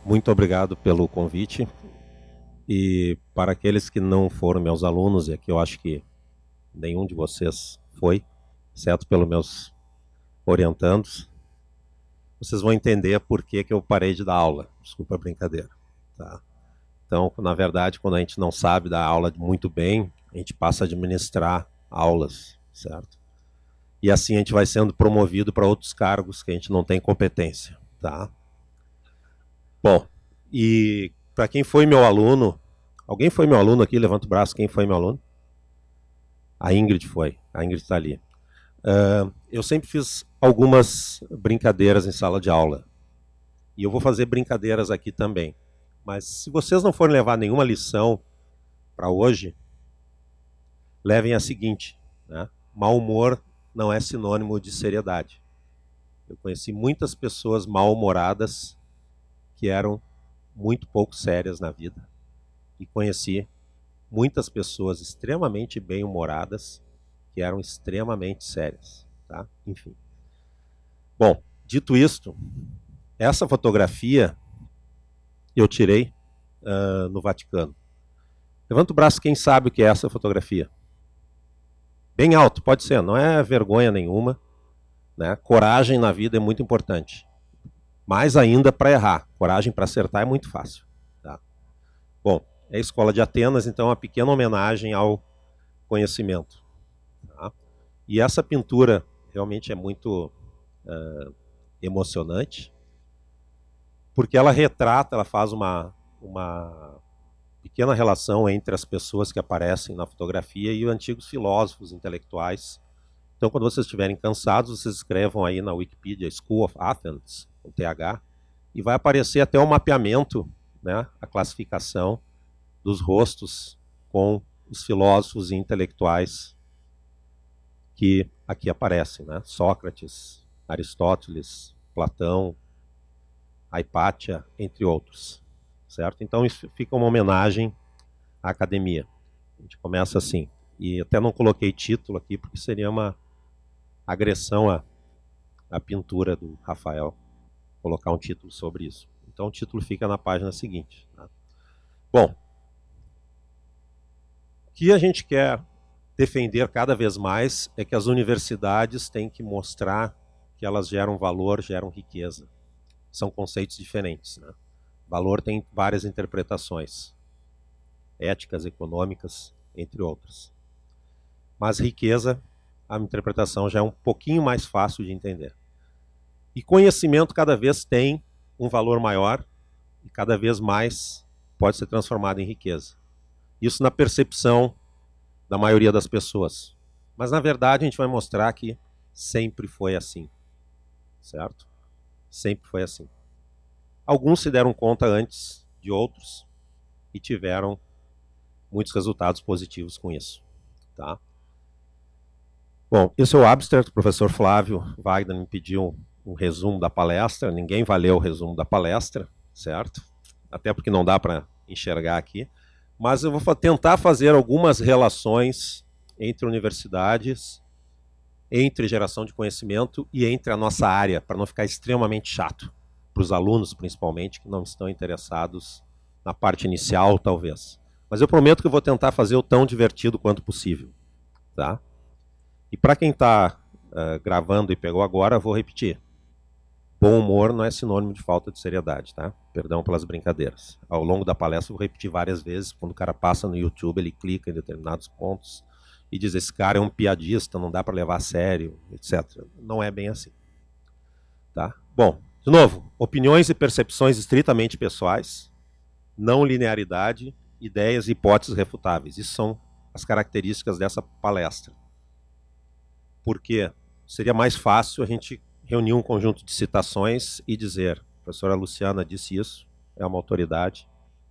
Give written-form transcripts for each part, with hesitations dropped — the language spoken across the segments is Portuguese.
Muito obrigado pelo convite. E para aqueles que não foram meus alunos, e aqui eu acho que nenhum de vocês foi, exceto pelos meus orientandos, vocês vão entender por que eu parei de dar aula. Desculpa a brincadeira. Tá? Então, na verdade, quando a gente não sabe dar aula muito bem, a gente passa a administrar aulas, certo? E assim a gente vai sendo promovido para outros cargos que a gente não tem competência, tá? Bom, e para quem foi meu aluno, alguém foi meu aluno aqui? Levanta o braço, quem foi meu aluno? A Ingrid foi, a Ingrid está ali. Eu sempre fiz algumas brincadeiras em sala de aula. E eu vou fazer brincadeiras aqui também. Mas se vocês não forem levar nenhuma lição para hoje, levem a seguinte, né? Mau humor não é sinônimo de seriedade. Eu conheci muitas pessoas mal-humoradas que eram muito pouco sérias na vida. E conheci muitas pessoas extremamente bem-humoradas que eram extremamente sérias. Tá? Enfim. Bom, dito isto, essa fotografia eu tirei no Vaticano. Levanta o braço quem sabe o que é essa fotografia. Bem alto, pode ser, não é vergonha nenhuma. Né? Coragem na vida é muito importante. Mais ainda para errar. Coragem para acertar é muito fácil. Tá? Bom, é a Escola de Atenas, então é uma pequena homenagem ao conhecimento. Tá? E essa pintura realmente é muito emocionante, porque ela retrata, ela faz uma pequena relação entre as pessoas que aparecem na fotografia e os antigos filósofos intelectuais. Então, quando vocês estiverem cansados, vocês escrevam aí na Wikipedia School of Athens, o TH, e vai aparecer até o mapeamento, né, a classificação dos rostos com os filósofos e intelectuais que aqui aparecem, né? Sócrates, Aristóteles, Platão, Hipátia, entre outros. Certo? Então isso fica uma homenagem à academia. A gente começa assim. E até não coloquei título aqui, porque seria uma agressão à pintura do Rafael, colocar um título sobre isso. Então o título fica na página seguinte. Tá? Bom, o que a gente quer defender cada vez mais é que as universidades têm que mostrar que elas geram valor, geram riqueza. São conceitos diferentes. Né? Valor tem várias interpretações, éticas, econômicas, entre outras. Mas riqueza, a interpretação já é um pouquinho mais fácil de entender. E conhecimento cada vez tem um valor maior e cada vez mais pode ser transformado em riqueza. Isso na percepção da maioria das pessoas. Mas na verdade a gente vai mostrar que sempre foi assim. Certo? Sempre foi assim. Alguns se deram conta antes de outros e tiveram muitos resultados positivos com isso. Tá? Bom, esse é o abstract. O professor Flávio Wagner me pediu um resumo da palestra. Ninguém vai ler o resumo da palestra, certo? Até porque não dá para enxergar aqui. Mas eu vou tentar fazer algumas relações entre universidades, entre geração de conhecimento e entre a nossa área, para não ficar extremamente chato. Para os alunos, principalmente, que não estão interessados na parte inicial, talvez. Mas eu prometo que eu vou tentar fazer o tão divertido quanto possível. Tá? E para quem está gravando e pegou agora, eu vou repetir. Bom humor não é sinônimo de falta de seriedade. Tá? Perdão pelas brincadeiras. Ao longo da palestra eu vou repetir várias vezes. Quando o cara passa no YouTube, ele clica em determinados pontos e diz, esse cara é um piadista, não dá para levar a sério, etc. Não é bem assim. Tá? Bom, de novo, opiniões e percepções estritamente pessoais, não linearidade, ideias e hipóteses refutáveis. Isso são as características dessa palestra. Porque seria mais fácil a gente reunir um conjunto de citações e dizer, a professora Luciana disse isso, é uma autoridade,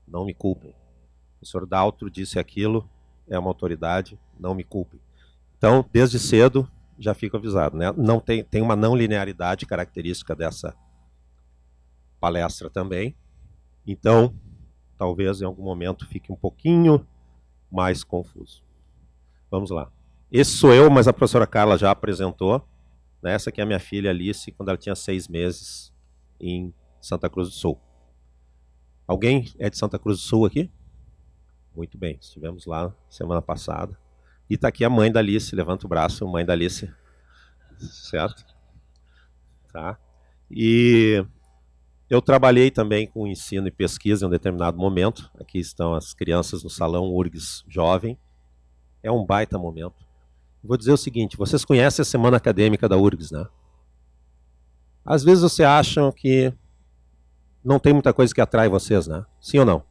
não me culpem. O professor Daltro disse aquilo, é uma autoridade, não me culpem. Então, desde cedo, já fico avisado. Né? Não tem uma não linearidade característica dessa palestra também. Então, talvez em algum momento fique um pouquinho mais confuso. Vamos lá. Esse sou eu, mas a professora Carla já apresentou. Essa aqui é a minha filha Alice, quando ela tinha 6 meses, em Santa Cruz do Sul. Alguém é de Santa Cruz do Sul aqui? Muito bem, estivemos lá semana passada. E está aqui a mãe da Alice, levanta o braço, mãe da Alice. Certo? Tá. E eu trabalhei também com ensino e pesquisa em um determinado momento. Aqui estão as crianças no salão URGS Jovem. É um baita momento. Vou dizer o seguinte, vocês conhecem a semana acadêmica da URGS, né? Às vezes vocês acham que não tem muita coisa que atrai vocês, né? Sim ou não?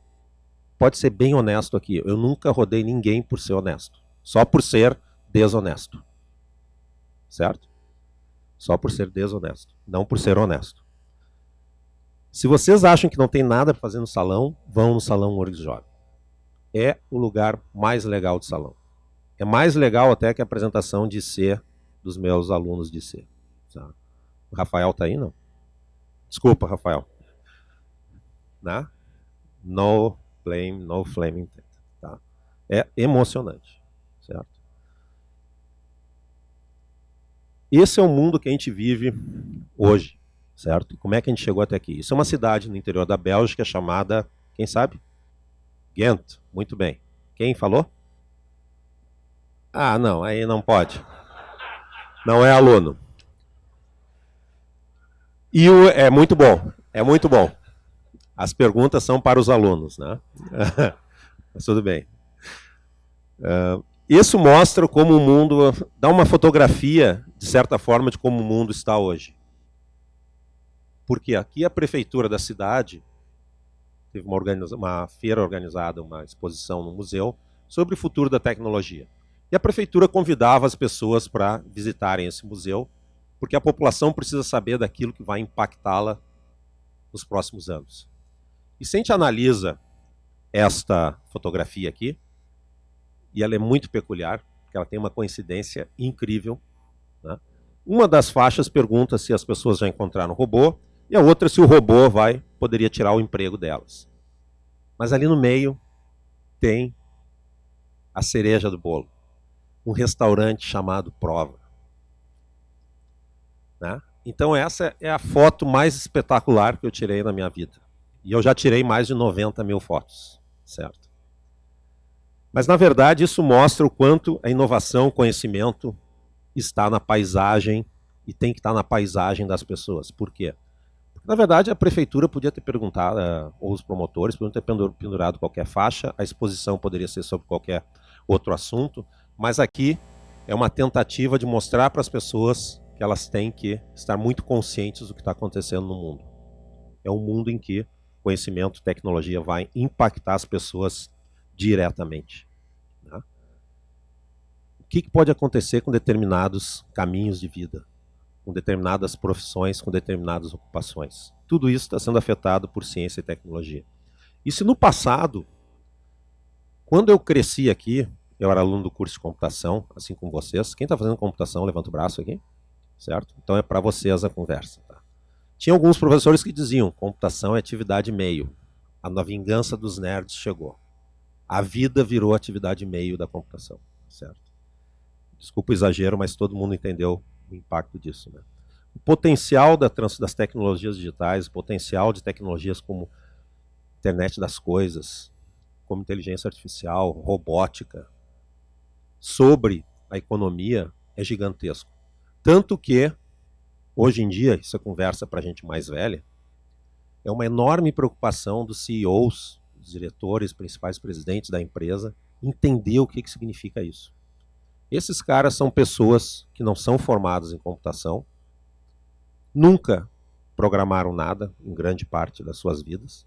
Pode ser bem honesto aqui. Eu nunca rodei ninguém por ser honesto. Só por ser desonesto. Certo? Só por ser desonesto. Não por ser honesto. Se vocês acham que não tem nada para fazer no salão, vão no salão URGS Jovem. É o lugar mais legal do salão. É mais legal até que a apresentação de C dos meus alunos de C. Tá? O Rafael está aí, não? Desculpa, Rafael. Né? No blame, no flaming. Tá? É emocionante. Certo? Esse é o mundo que a gente vive hoje. Certo? Como é que a gente chegou até aqui? Isso é uma cidade no interior da Bélgica chamada, quem sabe? Ghent. Muito bem. Quem falou? Ah, não, aí não pode. Não é aluno. E é muito bom, é muito bom. As perguntas são para os alunos, né? Mas tudo bem. Isso mostra como o mundo, dá uma fotografia, de certa forma, de como o mundo está hoje. Porque aqui a prefeitura da cidade teve uma feira organizada, uma exposição no museu, sobre o futuro da tecnologia. E a prefeitura convidava as pessoas para visitarem esse museu, porque a população precisa saber daquilo que vai impactá-la nos próximos anos. E se a gente analisa esta fotografia aqui, e ela é muito peculiar, porque ela tem uma coincidência incrível, né? Uma das faixas pergunta se as pessoas já encontraram o robô, e a outra se o robô poderia tirar o emprego delas. Mas ali no meio tem a cereja do bolo. Um restaurante chamado Prova. Né? Então essa é a foto mais espetacular que eu tirei na minha vida. E eu já tirei mais de 90 mil fotos. Certo? Mas na verdade isso mostra o quanto a inovação, o conhecimento está na paisagem e tem que estar na paisagem das pessoas. Por quê? Porque, na verdade, a prefeitura podia ter perguntado, ou os promotores podiam ter pendurado qualquer faixa, a exposição poderia ser sobre qualquer outro assunto, mas aqui é uma tentativa de mostrar para as pessoas que elas têm que estar muito conscientes do que está acontecendo no mundo. É um mundo em que conhecimento, tecnologia vai impactar as pessoas diretamente. Né? O que pode acontecer com determinados caminhos de vida, com determinadas profissões, com determinadas ocupações? Tudo isso está sendo afetado por ciência e tecnologia. E se no passado, quando eu cresci aqui, eu era aluno do curso de computação, assim como vocês. Quem está fazendo computação, levanta o braço aqui. Certo? Então é para vocês a conversa. Tá? Tinha alguns professores que diziam, computação é atividade meio. A vingança dos nerds chegou. A vida virou atividade meio da computação. Certo? Desculpa o exagero, mas todo mundo entendeu o impacto disso. Né? O potencial das tecnologias digitais, o potencial de tecnologias como internet das coisas, como inteligência artificial, robótica, sobre a economia é gigantesco. Tanto que, hoje em dia, isso é conversa para a gente mais velha, é uma enorme preocupação dos CEOs, dos diretores, principais presidentes da empresa, entender o que significa isso. Esses caras são pessoas que não são formadas em computação, nunca programaram nada, em grande parte das suas vidas,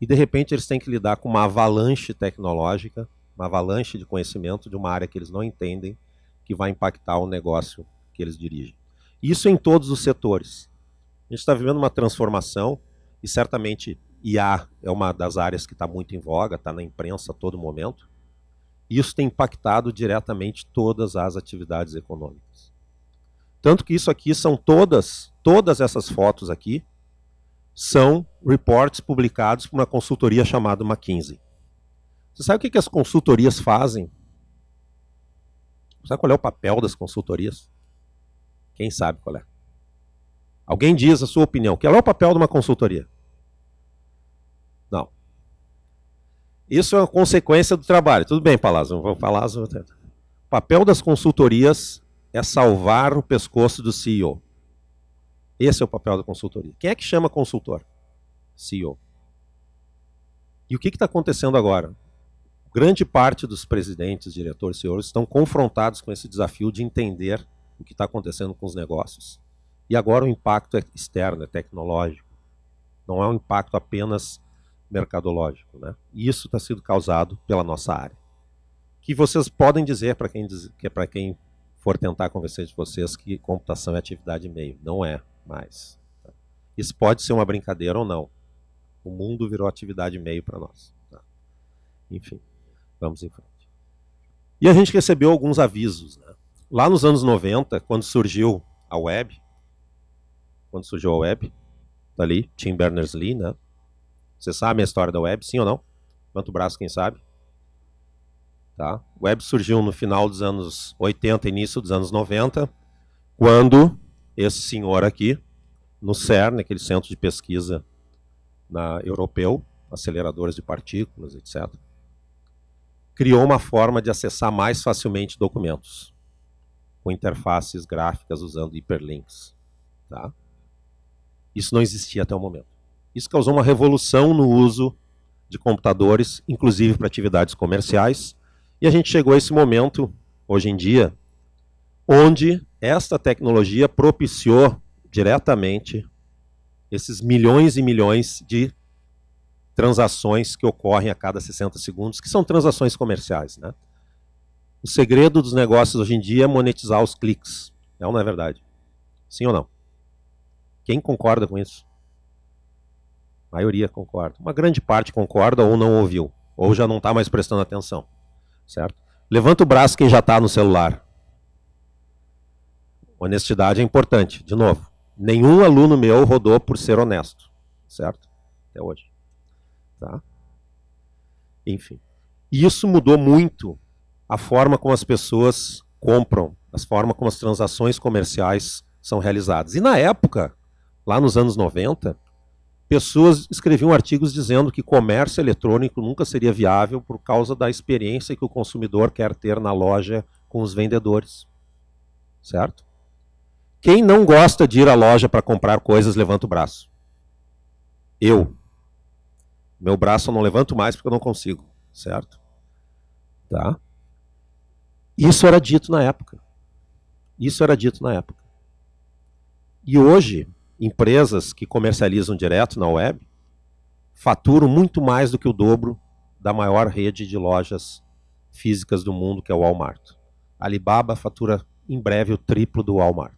e de repente eles têm que lidar com uma avalanche tecnológica, uma avalanche de conhecimento de uma área que eles não entendem, que vai impactar o negócio que eles dirigem. Isso em todos os setores. A gente está vivendo uma transformação, e certamente IA é uma das áreas que está muito em voga, está na imprensa a todo momento. E isso tem impactado diretamente todas as atividades econômicas. Tanto que isso aqui são todas essas fotos aqui, são reports publicados por uma consultoria chamada McKinsey. Você sabe o que as consultorias fazem? Sabe qual é o papel das consultorias? Quem sabe qual é? Alguém diz a sua opinião. Qual é o papel de uma consultoria? Não. Isso é uma consequência do trabalho. Tudo bem, Palazzo, vou falar. O papel das consultorias é salvar o pescoço do CEO. Esse é o papel da consultoria. Quem é que chama consultor? CEO. E o que está acontecendo agora? Grande parte dos presidentes, diretores, CEOs estão confrontados com esse desafio de entender o que está acontecendo com os negócios. E agora o impacto é externo, é tecnológico. Não é um impacto apenas mercadológico, né? E isso está sendo causado pela nossa área. Que vocês podem dizer para quem for tentar convencer de vocês que computação é atividade meio. Não é mais. Tá? Isso pode ser uma brincadeira ou não. O mundo virou atividade meio para nós. Tá? Enfim, vamos em frente. E a gente recebeu alguns avisos. Né? Lá nos anos 90, quando surgiu a web, tá ali, Tim Berners-Lee, né? Você sabe a história da web, sim ou não? Levanta o braço, quem sabe. Tá? O web surgiu no final dos anos 80, início dos anos 90, quando esse senhor aqui, no CERN, aquele centro de pesquisa europeu, aceleradores de partículas, etc., criou uma forma de acessar mais facilmente documentos, com interfaces gráficas usando hiperlinks. Tá? Isso não existia até o momento. Isso causou uma revolução no uso de computadores, inclusive para atividades comerciais. E a gente chegou a esse momento, hoje em dia, onde esta tecnologia propiciou diretamente esses milhões e milhões de transações que ocorrem a cada 60 segundos, que são transações comerciais. Né? O segredo dos negócios hoje em dia é monetizar os cliques. É ou não é verdade? Sim ou não? Quem concorda com isso? A maioria concorda. Uma grande parte concorda ou não ouviu, ou já não está mais prestando atenção. Certo? Levanta o braço quem já está no celular. Honestidade é importante. De novo, nenhum aluno meu rodou por ser honesto. Certo? Até hoje. Tá? Enfim. Isso mudou muito a forma como as pessoas compram, a forma como as transações comerciais são realizadas. E na época, lá nos anos 90, pessoas escreviam artigos dizendo que comércio eletrônico nunca seria viável por causa da experiência que o consumidor quer ter na loja com os vendedores. Certo? Quem não gosta de ir à loja para comprar coisas, levanta o braço. Eu. Meu braço eu não levanto mais porque eu não consigo. Certo? Tá? Isso era dito na época. Isso era dito na época. E hoje, empresas que comercializam direto na web faturam muito mais do que o dobro da maior rede de lojas físicas do mundo, que é o Walmart. A Alibaba fatura em breve o triplo do Walmart.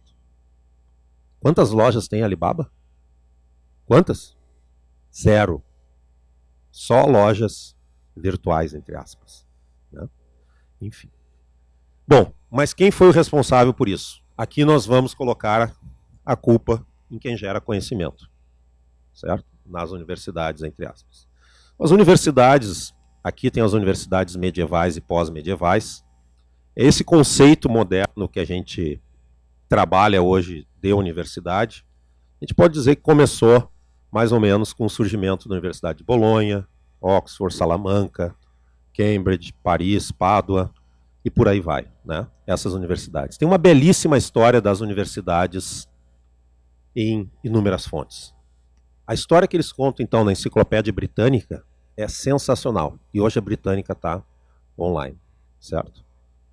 Quantas lojas tem a Alibaba? Quantas? 0. Só lojas virtuais, entre aspas. Né? Enfim. Bom, mas quem foi o responsável por isso? Aqui nós vamos colocar a culpa em quem gera conhecimento, certo? Nas universidades, entre aspas. As universidades, aqui tem as universidades medievais e pós-medievais. Esse conceito moderno que a gente trabalha hoje de universidade, a gente pode dizer que começou mais ou menos com o surgimento da Universidade de Bolonha, Oxford, Salamanca, Cambridge, Paris, Pádua, e por aí vai, né? Essas universidades. Tem uma belíssima história das universidades em inúmeras fontes. A história que eles contam, então, na Enciclopédia Britânica é sensacional. E hoje a Britânica está online, certo?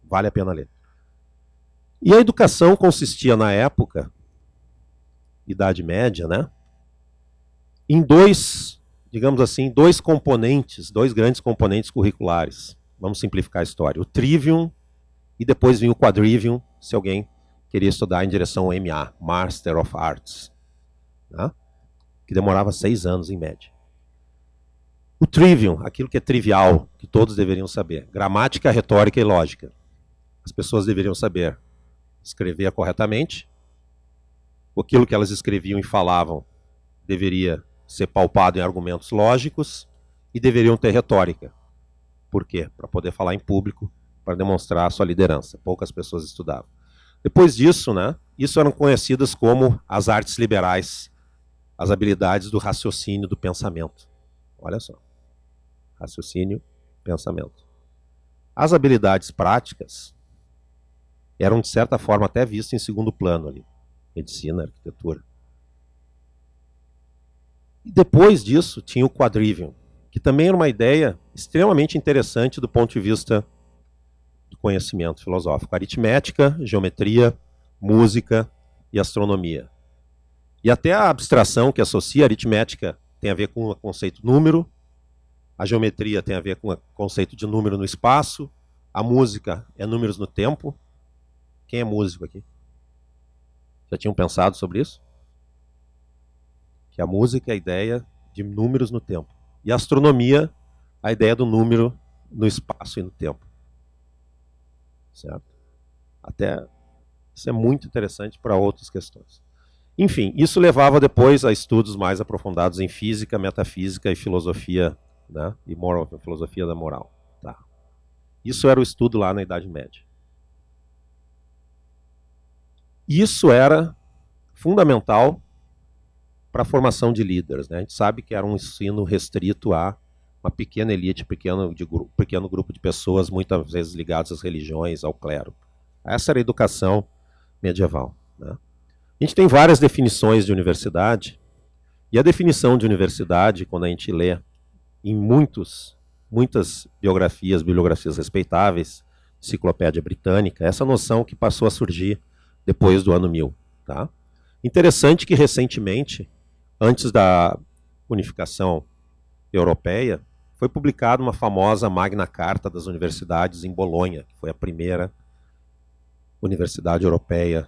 Vale a pena ler. E a educação consistia, na época, Idade Média, né? Em dois, digamos assim, dois grandes componentes curriculares. Vamos simplificar a história. O Trivium e depois vinha o Quadrivium, se alguém queria estudar em direção ao MA, Master of Arts, né? Que demorava 6 anos em média. O Trivium, aquilo que é trivial, que todos deveriam saber. Gramática, retórica e lógica. As pessoas deveriam saber escrever corretamente. Aquilo que elas escreviam e falavam deveria ser palpado em argumentos lógicos e deveriam ter retórica. Por quê? Para poder falar em público, para demonstrar a sua liderança. Poucas pessoas estudavam. Depois disso, né, isso eram conhecidas como as artes liberais, as habilidades do raciocínio, do pensamento. Olha só. raciocínio, pensamento. As habilidades práticas eram, de certa forma, até vistas em segundo plano ali. Medicina, arquitetura. E depois disso, tinha o quadrivium, que também era uma ideia extremamente interessante do ponto de vista do conhecimento filosófico. Aritmética, geometria, música e astronomia. E até a abstração que associa a aritmética tem a ver com o conceito número, a geometria tem a ver com o conceito de número no espaço, a música é números no tempo. Quem é músico aqui? Já tinham pensado sobre isso? Que a música é a ideia de números no tempo. E a astronomia, a ideia do número no espaço e no tempo. Certo? Até isso é muito interessante para outras questões. Enfim, isso levava depois a estudos mais aprofundados em física, metafísica e filosofia, né? E filosofia da moral. Tá. Isso era o estudo lá na Idade Média. Isso era fundamental para a formação de líderes, né? A gente sabe que era um ensino restrito a uma pequena elite, pequeno grupo de pessoas, muitas vezes ligadas às religiões, ao clero. Essa era a educação medieval, né? A gente tem várias definições de universidade, e a definição de universidade, quando a gente lê em muitas bibliografias respeitáveis, Enciclopédia Britânica, essa noção que passou a surgir depois do ano 1000. Tá? Interessante que recentemente, antes da unificação europeia, foi publicada uma famosa Magna Carta das universidades em Bolonha, que foi a primeira universidade europeia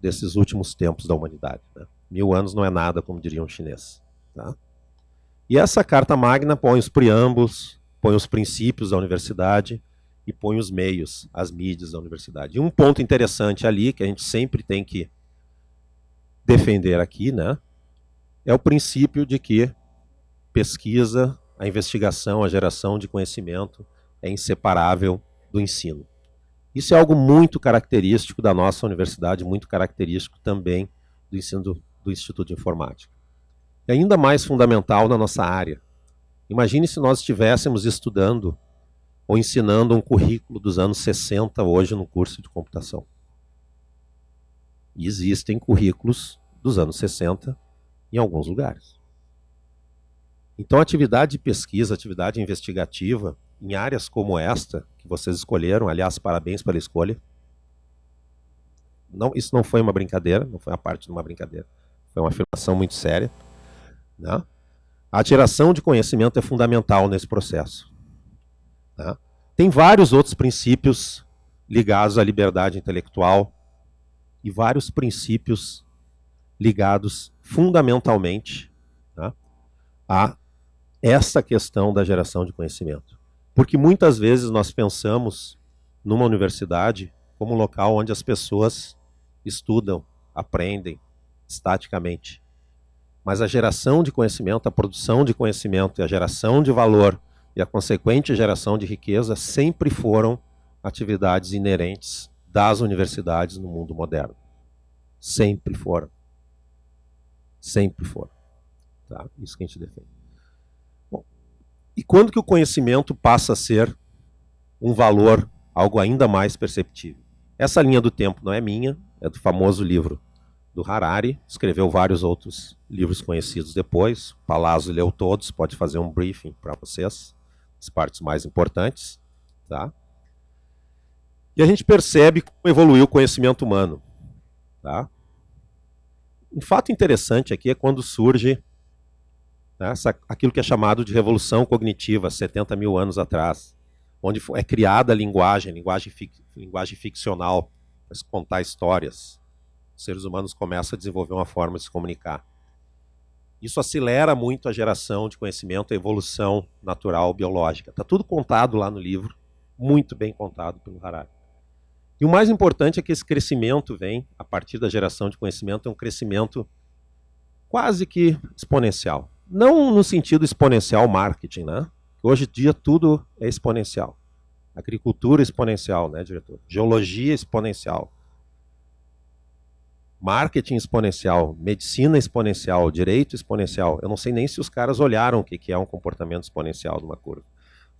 desses últimos tempos da humanidade. Né? 1000 anos não é nada, como diria um chinês. Tá? E essa Carta Magna põe os preâmbulos, põe os princípios da universidade e põe os meios, as mídias da universidade. E um ponto interessante ali, que a gente sempre tem que defender aqui, né, é o princípio de que pesquisa, a investigação, a geração de conhecimento é inseparável do ensino. Isso é algo muito característico da nossa universidade, muito característico também do ensino do Instituto de Informática. E ainda mais fundamental na nossa área. Imagine se nós estivéssemos estudando ou ensinando um currículo dos anos 60 hoje no curso de computação. E existem currículos dos anos 60 em alguns lugares. Então, a atividade de pesquisa, atividade investigativa, em áreas como esta, que vocês escolheram, aliás, parabéns pela escolha. Não, isso não foi uma brincadeira, não foi uma parte de uma brincadeira. Foi uma afirmação muito séria. Né? A geração de conhecimento é fundamental nesse processo. Né? Tem vários outros princípios ligados à liberdade intelectual e vários princípios ligados fundamentalmente, né, a essa questão da geração de conhecimento. Porque muitas vezes nós pensamos numa universidade como um local onde as pessoas estudam, aprendem estaticamente. Mas a geração de conhecimento, a produção de conhecimento e a geração de valor e a consequente geração de riqueza sempre foram atividades inerentes das universidades no mundo moderno. Sempre foram. Sempre foram. Tá? Isso que a gente defende. Bom, e quando que o conhecimento passa a ser um valor, algo ainda mais perceptível? Essa linha do tempo não é minha, é do famoso livro do Harari, escreveu vários outros livros conhecidos depois, Palazzo leu todos, pode fazer um briefing para vocês, as partes mais importantes. Tá? E a gente percebe como evoluiu o conhecimento humano. Tá? Um fato interessante aqui é quando surge, né, aquilo que é chamado de revolução cognitiva, 70 mil anos atrás, onde é criada a linguagem ficcional, para se contar histórias. Os seres humanos começam a desenvolver uma forma de se comunicar. Isso acelera muito a geração de conhecimento, a evolução natural biológica. Está tudo contado lá no livro, muito bem contado pelo Harari. E o mais importante é que esse crescimento vem, a partir da geração de conhecimento, é um crescimento quase que exponencial. Não no sentido exponencial marketing, né? Hoje em dia tudo é exponencial. Agricultura exponencial, né, diretor? Geologia exponencial. Marketing exponencial, medicina exponencial, direito exponencial. Eu não sei nem se os caras olharam o que é um comportamento exponencial de uma curva.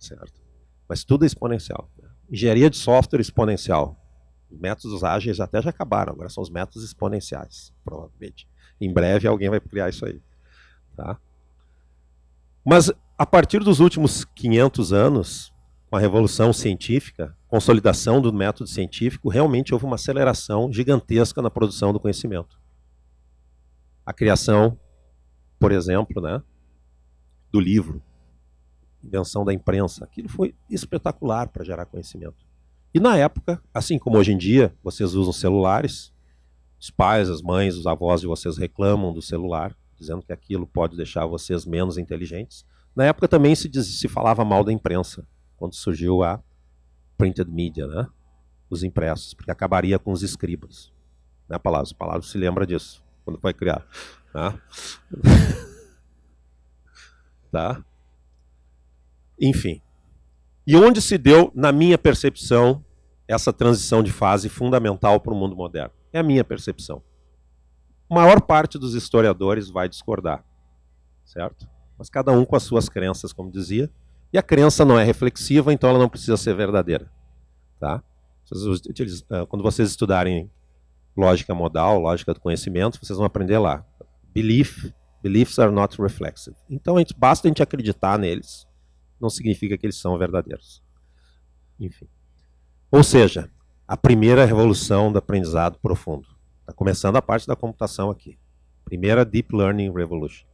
certo? Mas tudo é exponencial. Engenharia de software exponencial. Os métodos ágeis até já acabaram, agora são os métodos exponenciais, provavelmente. Em breve alguém vai criar isso aí. Tá? Mas a partir dos últimos 500 anos, com a revolução científica, consolidação do método científico, realmente houve uma aceleração gigantesca na produção do conhecimento. A criação, por exemplo, né, do livro, invenção da imprensa, aquilo foi espetacular para gerar conhecimento. E na época, assim como hoje em dia, vocês usam celulares, os pais, as mães, os avós de vocês reclamam do celular, dizendo que aquilo pode deixar vocês menos inteligentes. Na época também se falava mal da imprensa, quando surgiu a printed media, né? Os impressos, porque acabaria com os escribas. Né, Palácio? O Palácio se lembra disso, quando foi criado. Tá? Tá? Enfim. E onde se deu, na minha percepção, essa transição de fase fundamental para o mundo moderno? É a minha percepção. A maior parte dos historiadores vai discordar, certo? Mas cada um com as suas crenças, como dizia. E a crença não é reflexiva, então ela não precisa ser verdadeira. Tá? Quando vocês estudarem lógica modal, lógica do conhecimento, vocês vão aprender lá. Beliefs are not reflexive. Então basta a gente acreditar neles, não significa que eles são verdadeiros. Enfim. Ou seja, a primeira revolução do aprendizado profundo. Está começando a parte da computação aqui. Primeira Deep Learning Revolution.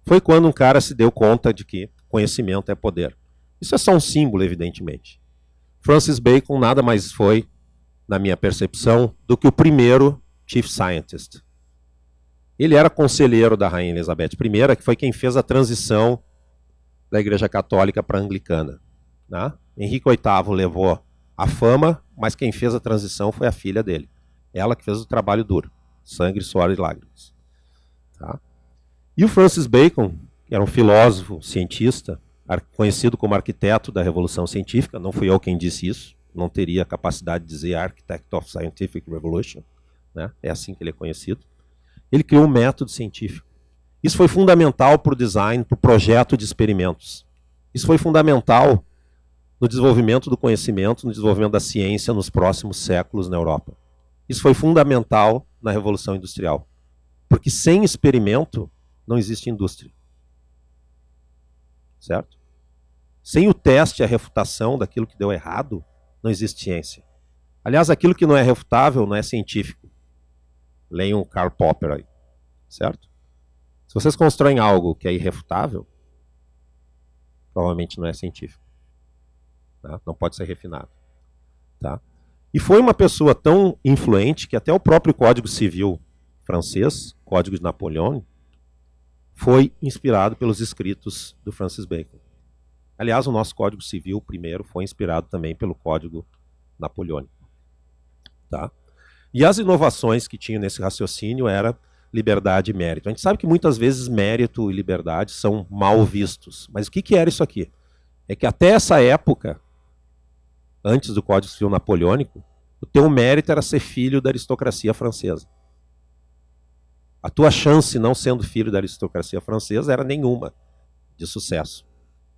Foi quando um cara se deu conta de que conhecimento é poder. Isso é só um símbolo, evidentemente. Francis Bacon nada mais foi, na minha percepção, do que o primeiro Chief Scientist. Ele era conselheiro da Rainha Elizabeth I, que foi quem fez a transição da Igreja Católica para a Anglicana. Né? Henrique VIII levou a fama, mas quem fez a transição foi a filha dele. Ela que fez o trabalho duro. Sangue, suor e lágrimas. Tá? E o Francis Bacon, que era um filósofo, cientista, conhecido como arquiteto da Revolução Científica, não fui eu quem disse isso, não teria a capacidade de dizer Architect of Scientific Revolution, né? É assim que ele é conhecido. Ele criou um método científico. Isso foi fundamental para o design, para o projeto de experimentos. Isso foi fundamental no desenvolvimento do conhecimento, no desenvolvimento da ciência nos próximos séculos na Europa. Isso foi fundamental na Revolução Industrial. Porque sem experimento não existe indústria. Certo? Sem o teste e a refutação daquilo que deu errado, não existe ciência. Aliás, aquilo que não é refutável não é científico. Leiam Karl Popper aí. Certo? Se vocês constroem algo que é irrefutável, provavelmente não é científico. Tá? Não pode ser refinado. Tá? E foi uma pessoa tão influente que até o próprio Código Civil francês, Código de Napoleão, foi inspirado pelos escritos do Francis Bacon. Aliás, o nosso Código Civil, primeiro, foi inspirado também pelo Código Napoleônico. Tá? E as inovações que tinham nesse raciocínio era liberdade e mérito. A gente sabe que muitas vezes mérito e liberdade são mal vistos. Mas o que era isso aqui? É que até essa época, antes do Código Civil Napoleônico, o teu mérito era ser filho da aristocracia francesa. A tua chance, não sendo filho da aristocracia francesa, era nenhuma de sucesso.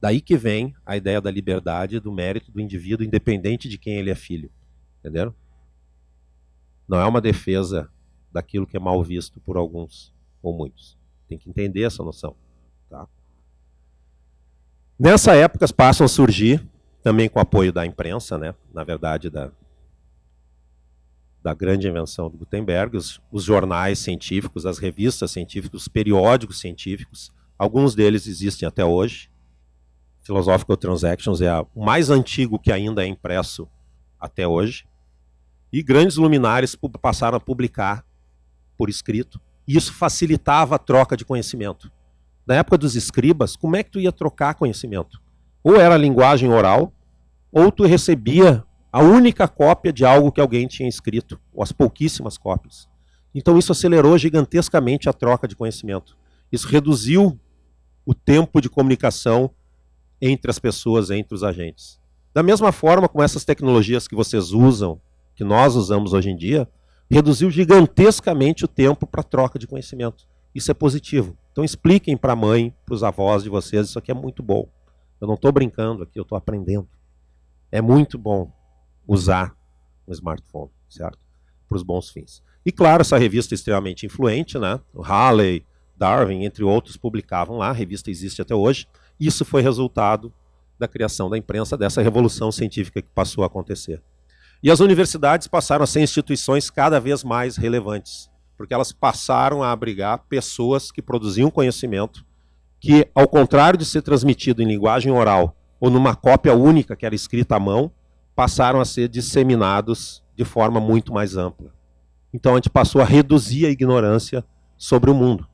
Daí que vem a ideia da liberdade e do mérito do indivíduo, independente de quem ele é filho. Entenderam? Não é uma defesa daquilo que é mal visto por alguns ou muitos. Tem que entender essa noção. Tá? Nessa época passam a surgir, também com o apoio da imprensa, né? Na verdade, da grande invenção do Gutenberg, os jornais científicos, as revistas científicas, os periódicos científicos, alguns deles existem até hoje. Philosophical Transactions é o mais antigo que ainda é impresso até hoje. E grandes luminares passaram a publicar por escrito. E isso facilitava a troca de conhecimento. Na época dos escribas, como é que tu ia trocar conhecimento? Ou era a linguagem oral, ou tu recebia a única cópia de algo que alguém tinha escrito, ou as pouquíssimas cópias. Então isso acelerou gigantescamente a troca de conhecimento. Isso reduziu o tempo de comunicação entre as pessoas, entre os agentes. Da mesma forma como essas tecnologias que vocês usam, que nós usamos hoje em dia, reduziu gigantescamente o tempo para troca de conhecimento. Isso é positivo. Então expliquem para a mãe, para os avós de vocês, isso aqui é muito bom. Eu não estou brincando aqui, eu estou aprendendo. É muito bom usar um smartphone, certo? Para os bons fins. E claro, essa revista é extremamente influente, né? O Halley, Darwin, entre outros, publicavam lá, a revista existe até hoje. Isso foi resultado da criação da imprensa, dessa revolução científica que passou a acontecer. E as universidades passaram a ser instituições cada vez mais relevantes, porque elas passaram a abrigar pessoas que produziam conhecimento, que, ao contrário de ser transmitido em linguagem oral ou numa cópia única que era escrita à mão, passaram a ser disseminados de forma muito mais ampla. Então a gente passou a reduzir a ignorância sobre o mundo.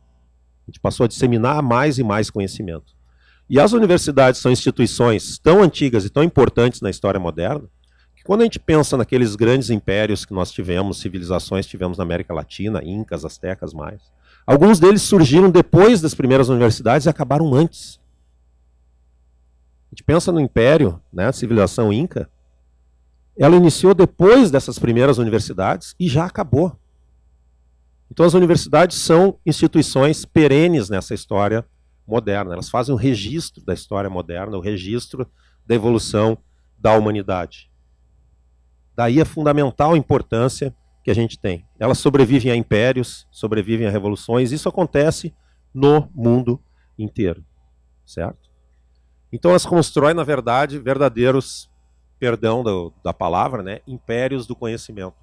A gente passou a disseminar mais e mais conhecimento. E as universidades são instituições tão antigas e tão importantes na história moderna, que quando a gente pensa naqueles grandes impérios que nós tivemos, civilizações que tivemos na América Latina, incas, astecas, maias, alguns deles surgiram depois das primeiras universidades e acabaram antes. A gente pensa no império, né, a civilização inca, ela iniciou depois dessas primeiras universidades e já acabou. Então as universidades são instituições perenes nessa história moderna. Elas fazem o registro da história moderna, o registro da evolução da humanidade. Daí a fundamental importância que a gente tem. Elas sobrevivem a impérios, sobrevivem a revoluções. Isso acontece no mundo inteiro, certo? Então elas constroem, na verdade, verdadeiros, perdão da palavra, né, impérios do conhecimento.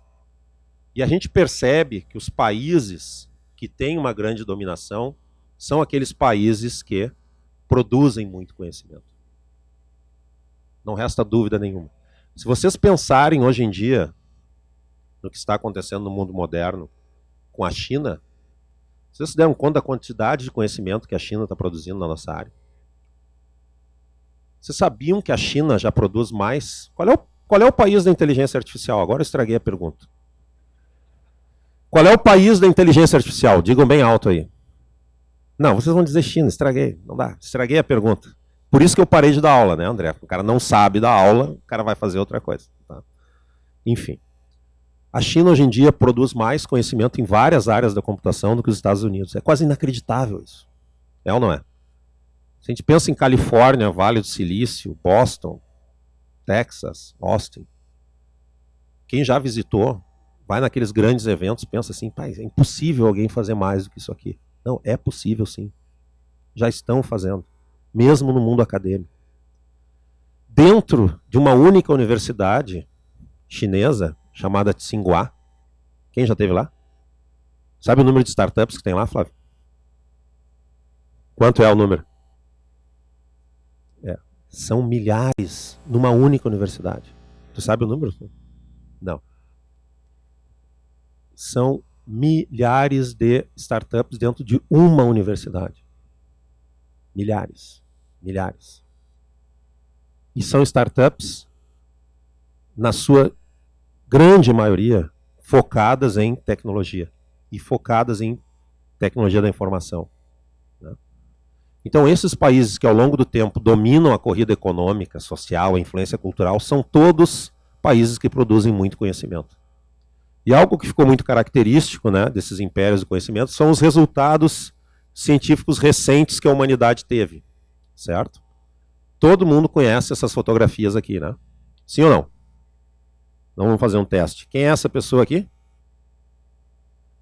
E a gente percebe que os países que têm uma grande dominação são aqueles países que produzem muito conhecimento. Não resta dúvida nenhuma. Se vocês pensarem hoje em dia no que está acontecendo no mundo moderno com a China, vocês se deram conta da quantidade de conhecimento que a China está produzindo na nossa área? Vocês sabiam que a China já produz mais? Qual é o país da inteligência artificial? Agora eu estraguei a pergunta. Qual é o país da inteligência artificial? Digam bem alto aí. Não, vocês vão dizer China, estraguei. Não dá, estraguei a pergunta. Por isso que eu parei de dar aula, né, André? O cara não sabe da aula, o cara vai fazer outra coisa. Tá? Enfim. A China hoje em dia produz mais conhecimento em várias áreas da computação do que os Estados Unidos. É quase inacreditável isso. É ou não é? Se a gente pensa em Califórnia, Vale do Silício, Boston, Texas, Austin, quem já visitou, vai naqueles grandes eventos, pensa assim, pai, é impossível alguém fazer mais do que isso aqui. Não, é possível sim. Já estão fazendo, mesmo no mundo acadêmico. Dentro de uma única universidade chinesa, chamada Tsinghua, quem já esteve lá? Sabe o número de startups que tem lá, Flávio? Quanto é o número? São milhares numa única universidade. Tu sabe o número? Não. São milhares de startups dentro de uma universidade. Milhares. Milhares. E são startups, na sua grande maioria, focadas em tecnologia. E focadas em tecnologia da informação. Então, esses países que ao longo do tempo dominam a corrida econômica, social, a influência cultural, são todos países que produzem muito conhecimento. E algo que ficou muito característico, né, desses impérios do conhecimento são os resultados científicos recentes que a humanidade teve, certo? Todo mundo conhece essas fotografias aqui, né? Sim ou não? Então, vamos fazer um teste. Quem é essa pessoa aqui?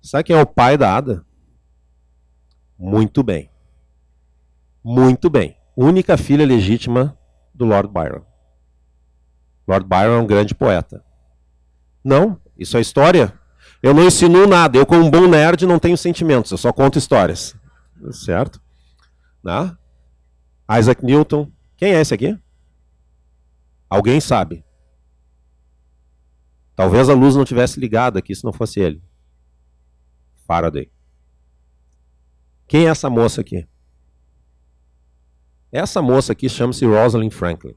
Sabe quem é o pai da Ada? Muito bem. Muito bem. Única filha legítima do Lord Byron. Lord Byron é um grande poeta. Não, isso é história. Eu não ensino nada. Eu, como um bom nerd, não tenho sentimentos. Eu só conto histórias. Certo? Né? Isaac Newton. Quem é esse aqui? Alguém sabe. Talvez a luz não tivesse ligado aqui se não fosse ele. Faraday. Quem é essa moça aqui? Essa moça aqui chama-se Rosalind Franklin.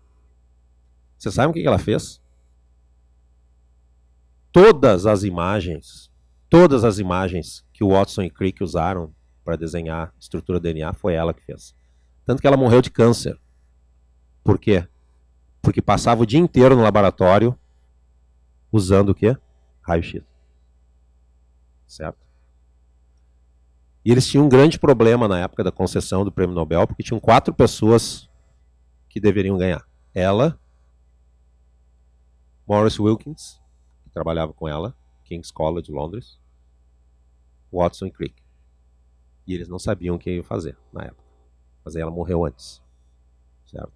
Você sabe o que ela fez? Todas as imagens que o Watson e Crick usaram para desenhar a estrutura do DNA, foi ela que fez. Tanto que ela morreu de câncer. Por quê? Porque passava o dia inteiro no laboratório usando o quê? Raio-X. Certo? E eles tinham um grande problema na época da concessão do Prêmio Nobel, porque tinham 4 pessoas que deveriam ganhar? Ela, Maurice Wilkins, que trabalhava com ela, King's College, Londres, Watson e Crick. E eles não sabiam o que ia fazer na época. Mas aí ela morreu antes. Certo?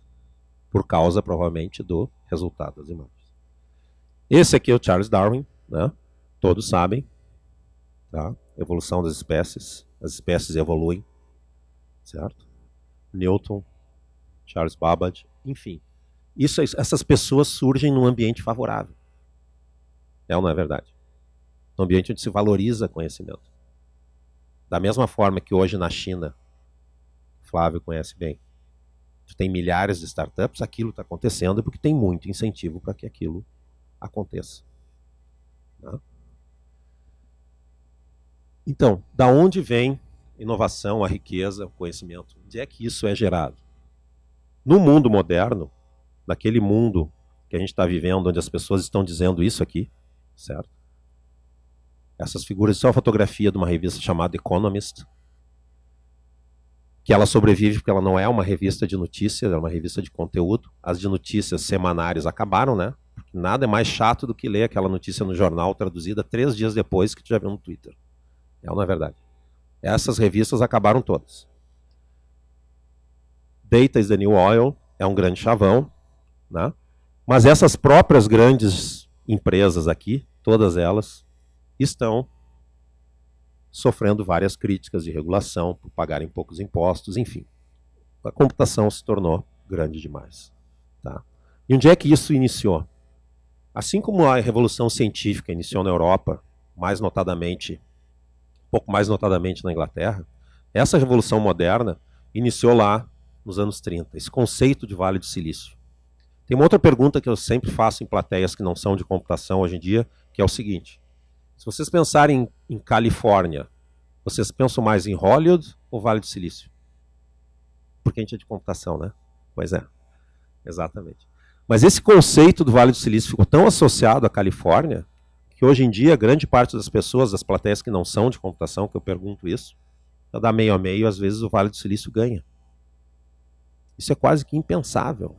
Por causa, provavelmente, do resultado das imagens. Esse aqui é o Charles Darwin, né? Todos sabem. Tá? Evolução das espécies. As espécies evoluem. Certo? Newton, Charles Babbage, enfim. Essas pessoas surgem num ambiente favorável. É ou não é verdade? Num ambiente onde se valoriza conhecimento. Da mesma forma que hoje na China, Flávio conhece bem, tu tem milhares de startups, aquilo está acontecendo porque tem muito incentivo para que aquilo aconteça. Né? Então, da onde vem inovação, a riqueza, o conhecimento? Onde é que isso é gerado? No mundo moderno, naquele mundo que a gente está vivendo, onde as pessoas estão dizendo isso aqui, certo? Essas figuras, isso é uma fotografia de uma revista chamada Economist, que ela sobrevive porque ela não é uma revista de notícias, é uma revista de conteúdo. As de notícias semanárias acabaram, né? Porque nada é mais chato do que ler aquela notícia no jornal traduzida 3 dias depois que tu já viu no Twitter. É ou não é verdade? Essas revistas acabaram todas. Data is the New Oil é um grande chavão, né? Mas essas próprias grandes empresas aqui, todas elas, estão sofrendo várias críticas de regulação por pagarem poucos impostos, enfim. A computação se tornou grande demais. Tá? E onde é que isso iniciou? Assim como a revolução científica iniciou na Europa, mais notadamente, um pouco mais notadamente na Inglaterra, essa revolução moderna iniciou lá nos anos 30, esse conceito de Vale do Silício. Tem uma outra pergunta que eu sempre faço em plateias que não são de computação hoje em dia, que é o seguinte: se vocês pensarem em Califórnia, vocês pensam mais em Hollywood ou Vale do Silício? Porque a gente é de computação, né? Pois é, exatamente. Mas esse conceito do Vale do Silício ficou tão associado à Califórnia que hoje em dia grande parte das pessoas, das plateias que não são de computação, que eu pergunto isso, para dar meio a meio, às vezes o Vale do Silício ganha. Isso é quase que impensável.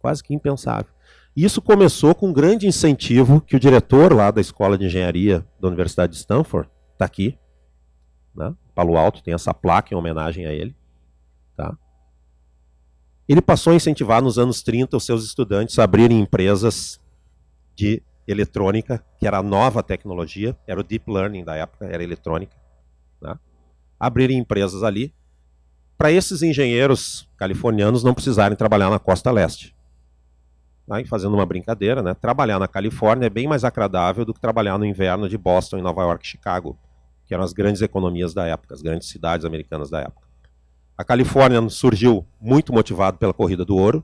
Quase que impensável. Isso começou com um grande incentivo que o diretor lá da Escola de Engenharia da Universidade de Stanford, está aqui, né? Palo Alto, tem essa placa em homenagem a ele. Tá? Ele passou a incentivar nos anos 30 os seus estudantes a abrirem empresas de eletrônica, que era a nova tecnologia, era o deep learning da época, era eletrônica. Né? Abrirem empresas ali, para esses engenheiros californianos não precisarem trabalhar na costa leste. Aí, fazendo uma brincadeira, né? Trabalhar na Califórnia é bem mais agradável do que trabalhar no inverno de Boston, em Nova York e Chicago, que eram as grandes economias da época, as grandes cidades americanas da época. A Califórnia surgiu muito motivado pela corrida do ouro.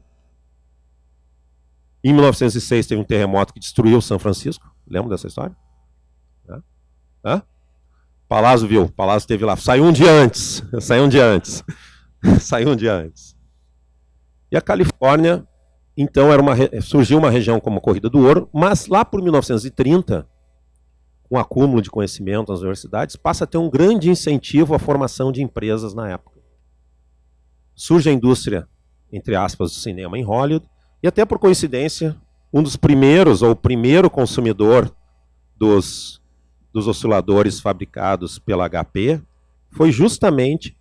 Em 1906 teve um terremoto que destruiu São Francisco. Lembra dessa história? Hã? Palazzo viu, Palazzo esteve lá. Saiu um dia antes. Saiu um dia antes. Saiu um dia antes. E a Califórnia, então, surgiu uma região como a Corrida do Ouro, mas lá por 1930, com o acúmulo de conhecimento nas universidades, passa a ter um grande incentivo à formação de empresas na época. Surge a indústria, entre aspas, do cinema em Hollywood, e até por coincidência, um dos primeiros, ou o primeiro consumidor dos osciladores fabricados pela HP foi justamente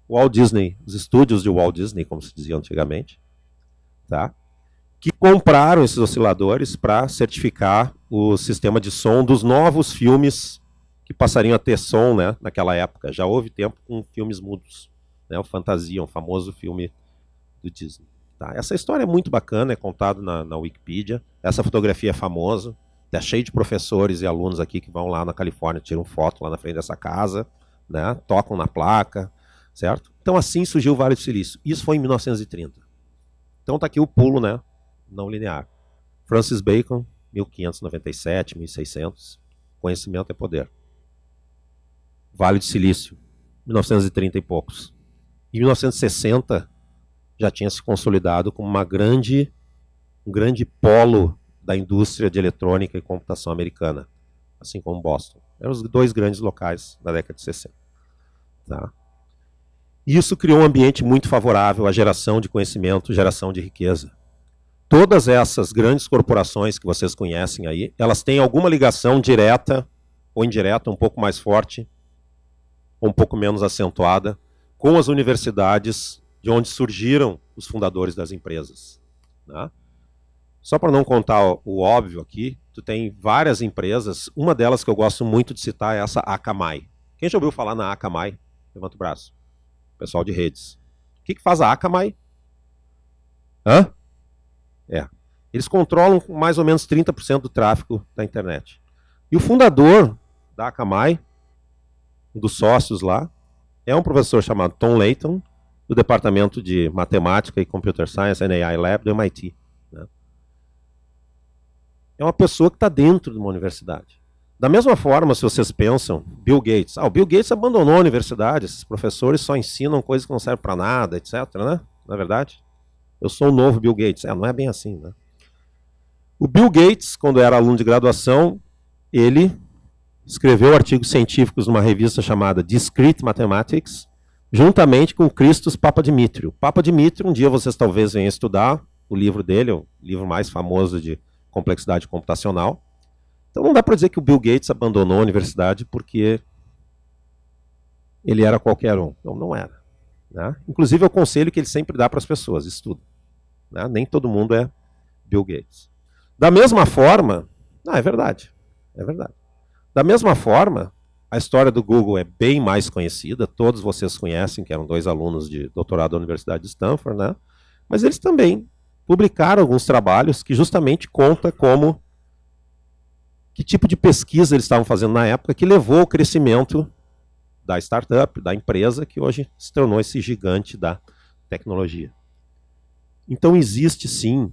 o Walt Disney, os estúdios de Walt Disney, como se dizia antigamente, tá? Que compraram esses osciladores para certificar o sistema de som dos novos filmes que passariam a ter som, né, naquela época. Já houve tempo com filmes mudos, né, o Fantasia, um famoso filme do Disney. Tá? Essa história é muito bacana, é contada na Wikipedia. Essa fotografia é famosa. Está cheio de professores e alunos aqui que vão lá na Califórnia, tiram foto lá na frente dessa casa, né, tocam na placa, certo? Então assim surgiu o Vale do Silício. Isso foi em 1930. Então está aqui o pulo, né, não linear. Francis Bacon, 1597, 1600. Conhecimento é poder. Vale do Silício, 1930 e poucos. Em 1960 já tinha se consolidado como um grande polo da indústria de eletrônica e computação americana, assim como Boston. Eram os dois grandes locais da década de 60. Tá? Isso criou um ambiente muito favorável à geração de conhecimento, geração de riqueza. Todas essas grandes corporações que vocês conhecem aí, elas têm alguma ligação direta ou indireta, um pouco mais forte, ou um pouco menos acentuada, com as universidades de onde surgiram os fundadores das empresas. Né? Só para não contar o óbvio aqui, tu tem várias empresas, uma delas que eu gosto muito de citar é essa Akamai. Quem já ouviu falar na Akamai? Levanta o braço. Pessoal de redes. O que faz a Akamai? Hã? Eles controlam mais ou menos 30% do tráfego da internet. E o fundador da Akamai, um dos sócios lá, é um professor chamado Tom Layton, do Departamento de Matemática e Computer Science and AI Lab do MIT. Né? É uma pessoa que está dentro de uma universidade. Da mesma forma, se vocês pensam, Bill Gates. O Bill Gates abandonou a universidade, esses professores só ensinam coisas que não servem para nada, etc. Né? Não é verdade? Eu sou o novo Bill Gates. Não é bem assim, né? O Bill Gates, quando era aluno de graduação, ele escreveu artigos científicos numa revista chamada Discrete Mathematics, juntamente com Christos Papadimitriou. Papadimitriou, um dia vocês talvez venham estudar o livro dele, o livro mais famoso de complexidade computacional. Então não dá para dizer que o Bill Gates abandonou a universidade porque ele era qualquer um. Não era. Né? Inclusive é o conselho que ele sempre dá para as pessoas, estuda. Né? Nem todo mundo é Bill Gates. Da mesma forma, é verdade. Da mesma forma, a história do Google é bem mais conhecida, todos vocês conhecem, que eram 2 alunos de doutorado da Universidade de Stanford, né? Mas eles também publicaram alguns trabalhos que justamente contam que tipo de pesquisa eles estavam fazendo na época que levou ao crescimento da startup, da empresa, que hoje se tornou esse gigante da tecnologia. Então existe sim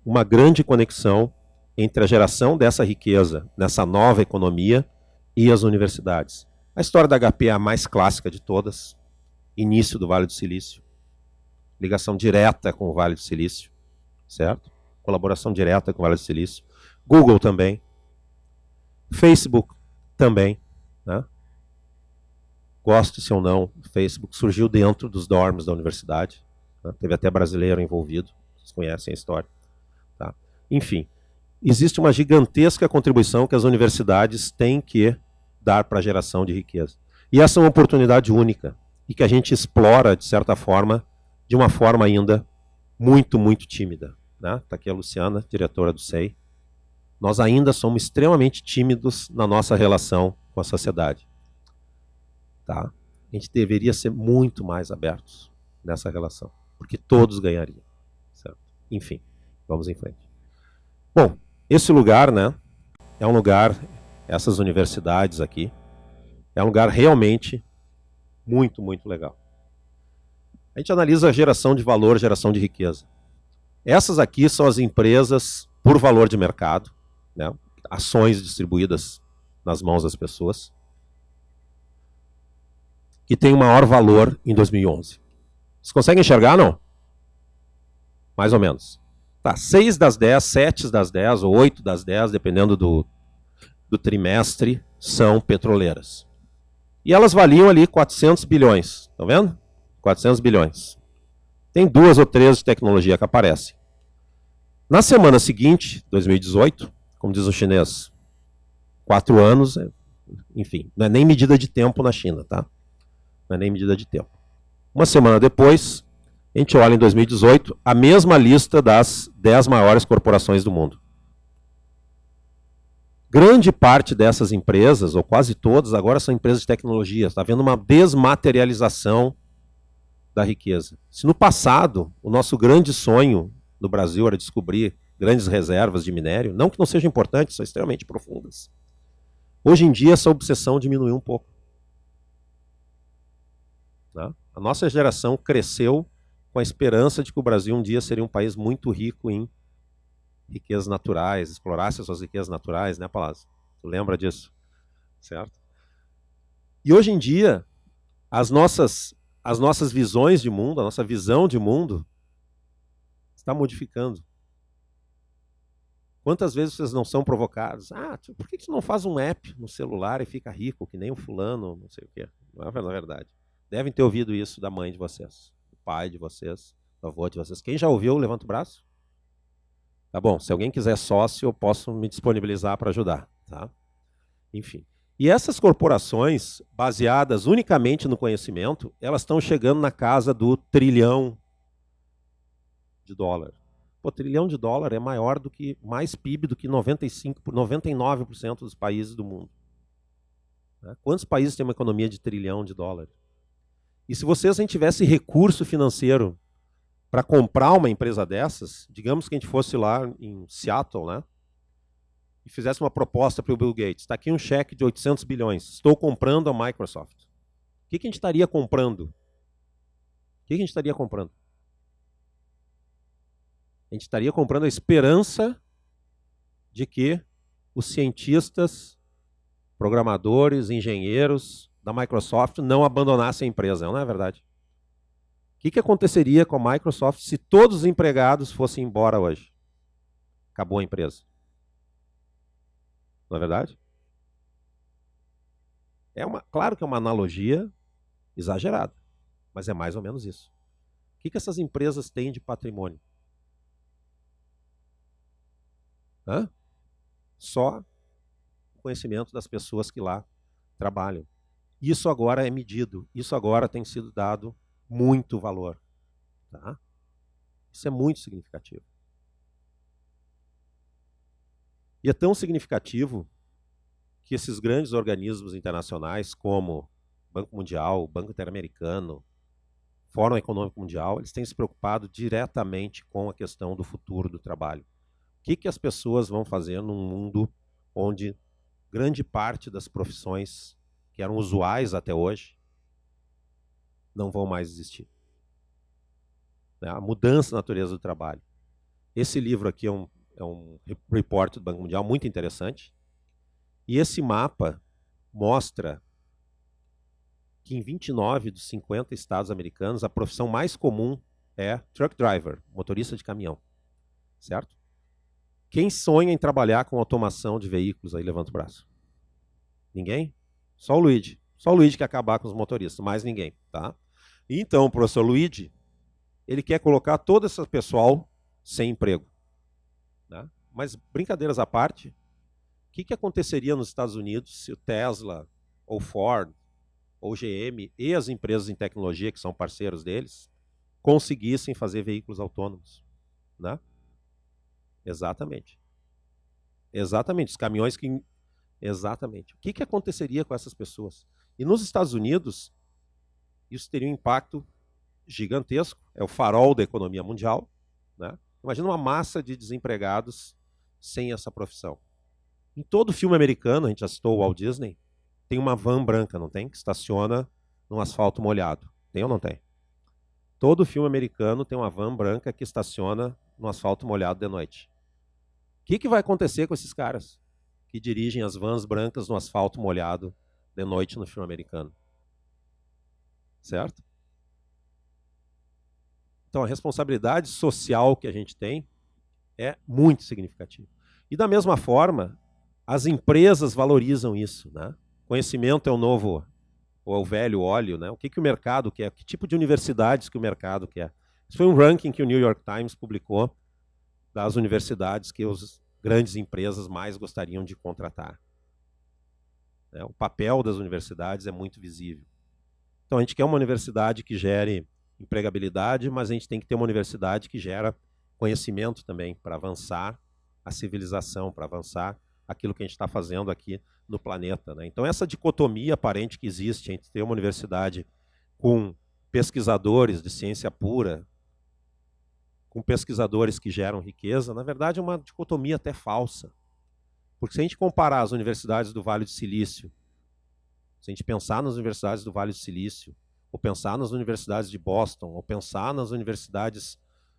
uma grande conexão entre a geração dessa riqueza nessa nova economia e as universidades. A história da HP é a mais clássica de todas, início do Vale do Silício, ligação direta com o Vale do Silício, certo? Colaboração direta com o Vale do Silício. Google também. Facebook também. Né? Goste-se ou não, o Facebook surgiu dentro dos dorms da universidade. Né? Teve até brasileiro envolvido, vocês conhecem a história. Tá? Enfim, existe uma gigantesca contribuição que as universidades têm que dar para a geração de riqueza. E essa é uma oportunidade única e que a gente explora, de certa forma, de uma forma ainda muito, muito tímida. Né? Está aqui a Luciana, diretora do SEI. Nós ainda somos extremamente tímidos na nossa relação com a sociedade. Tá? A gente deveria ser muito mais abertos nessa relação, porque todos ganhariam. Certo? Enfim. Vamos em frente. Bom, esse lugar, né, é um lugar, essas universidades aqui, é um lugar realmente muito, muito legal. A gente analisa a geração de valor, geração de riqueza. Essas aqui são as empresas por valor de mercado, né, ações distribuídas nas mãos das pessoas, que tem o maior valor em 2011. Vocês conseguem enxergar, não? Mais ou menos. Tá, 6 das 10, 7 das 10 ou 8 das 10, dependendo do trimestre, são petroleiras. E elas valiam ali 400 bilhões. Estão vendo? 400 bilhões. Tem 2 ou 3 de tecnologia que aparecem. Na semana seguinte, 2018, como diz o chinês, 4 anos, enfim, não é nem medida de tempo na China, tá? Não é nem medida de tempo. Uma semana depois, a gente olha em 2018, a mesma lista das 10 maiores corporações do mundo. Grande parte dessas empresas, ou quase todas, agora são empresas de tecnologia. Está havendo uma desmaterialização da riqueza. Se no passado, o nosso grande sonho no Brasil era descobrir grandes reservas de minério, não que não sejam importantes, são extremamente profundas. Hoje em dia, essa obsessão diminuiu um pouco. Tá? A nossa geração cresceu com a esperança de que o Brasil um dia seria um país muito rico em riquezas naturais, explorasse as suas riquezas naturais, né, Palazzo? Tu lembra disso? Certo? E hoje em dia, as nossas visões de mundo, a nossa visão de mundo está modificando. Quantas vezes vocês não são provocados? Por que você não faz um app no celular e fica rico, que nem o fulano, não sei o quê? Não é verdade. Devem ter ouvido isso da mãe de vocês, do pai de vocês, do avô de vocês. Quem já ouviu, levanta o braço. Tá bom, se alguém quiser sócio, eu posso me disponibilizar para ajudar. Tá? Enfim. E essas corporações, baseadas unicamente no conhecimento, elas estão chegando na casa do trilhão de dólar. Pô, trilhão de dólar é maior do que, mais PIB do que 99% dos países do mundo. Né? Quantos países têm uma economia de trilhão de dólar? E se vocês não tivessem recurso financeiro para comprar uma empresa dessas, digamos que a gente fosse lá em Seattle, né? E fizesse uma proposta para o Bill Gates. Está aqui um cheque de 800 bilhões. Estou comprando a Microsoft. O que a gente estaria comprando? O que a gente estaria comprando? A gente estaria comprando a esperança de que os cientistas, programadores, engenheiros da Microsoft não abandonassem a empresa, não é verdade? O que aconteceria com a Microsoft se todos os empregados fossem embora hoje? Acabou a empresa. Não é verdade? Claro que é uma analogia exagerada, mas é mais ou menos isso. O que essas empresas têm de patrimônio? Só o conhecimento das pessoas que lá trabalham. Isso agora é medido, isso agora tem sido dado muito valor. Tá? Isso é muito significativo. E é tão significativo que esses grandes organismos internacionais, como Banco Mundial, Banco Interamericano, Fórum Econômico Mundial, eles têm se preocupado diretamente com a questão do futuro do trabalho. O que as pessoas vão fazer num mundo onde grande parte das profissões que eram usuais até hoje não vão mais existir? A mudança da natureza do trabalho. Esse livro aqui é um report do Banco Mundial muito interessante. E esse mapa mostra que em 29 dos 50 estados americanos, a profissão mais comum é truck driver, motorista de caminhão. Certo? Quem sonha em trabalhar com automação de veículos, aí levanta o braço. Ninguém? Só o Luigi. Só o Luigi quer acabar com os motoristas, mais ninguém. Tá? E então, o professor Luigi, ele quer colocar todo esse pessoal sem emprego. Né? Mas, brincadeiras à parte, o que aconteceria nos Estados Unidos se o Tesla, ou Ford, ou GM e as empresas em tecnologia, que são parceiros deles, conseguissem fazer veículos autônomos? Né? Exatamente. Exatamente. Os caminhões que... Exatamente. O que aconteceria com essas pessoas? E nos Estados Unidos, isso teria um impacto gigantesco. É o farol da economia mundial. Né? Imagina uma massa de desempregados sem essa profissão. Em todo filme americano, a gente já citou o Walt Disney, tem uma van branca, não tem? Que estaciona num asfalto molhado. Tem ou não tem? Todo filme americano tem uma van branca que estaciona no asfalto molhado de noite. O que vai acontecer com esses caras que dirigem as vans brancas no asfalto molhado de noite no filme americano? Certo? Então, a responsabilidade social que a gente tem é muito significativa. E da mesma forma, as empresas valorizam isso. Né? Conhecimento é o novo, ou é o velho óleo. Né? O que o mercado quer? Que tipo de universidades que o mercado quer? Isso foi um ranking que o New York Times publicou das universidades que as grandes empresas mais gostariam de contratar. O papel das universidades é muito visível. Então, a gente quer uma universidade que gere empregabilidade, mas a gente tem que ter uma universidade que gera conhecimento também, para avançar a civilização, para avançar aquilo que a gente está fazendo aqui no planeta. Né? Então, essa dicotomia aparente que existe entre ter uma universidade com pesquisadores de ciência pura, com pesquisadores que geram riqueza, na verdade é uma dicotomia até falsa. Porque se a gente comparar as universidades do Vale do Silício, se a gente pensar nas universidades do Vale do Silício, ou pensar nas universidades de Boston, ou pensar nas universidades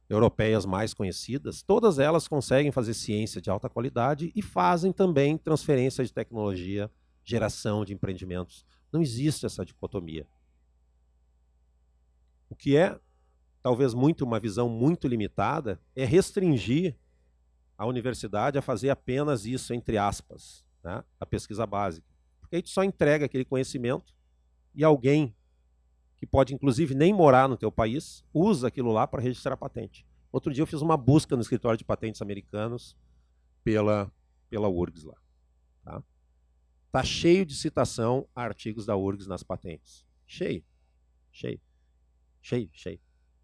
europeias mais conhecidas, todas elas conseguem fazer ciência de alta qualidade e fazem também transferência de tecnologia, geração de empreendimentos. Não existe essa dicotomia. O que é talvez uma visão muito limitada, é restringir a universidade a fazer apenas isso, entre aspas, né? A pesquisa básica. Porque a gente só entrega aquele conhecimento e alguém que pode inclusive nem morar no teu país, usa aquilo lá para registrar a patente. Outro dia eu fiz uma busca no escritório de patentes americanos pela URGS lá. Tá? Tá cheio de citação a artigos da URGS nas patentes. Cheio.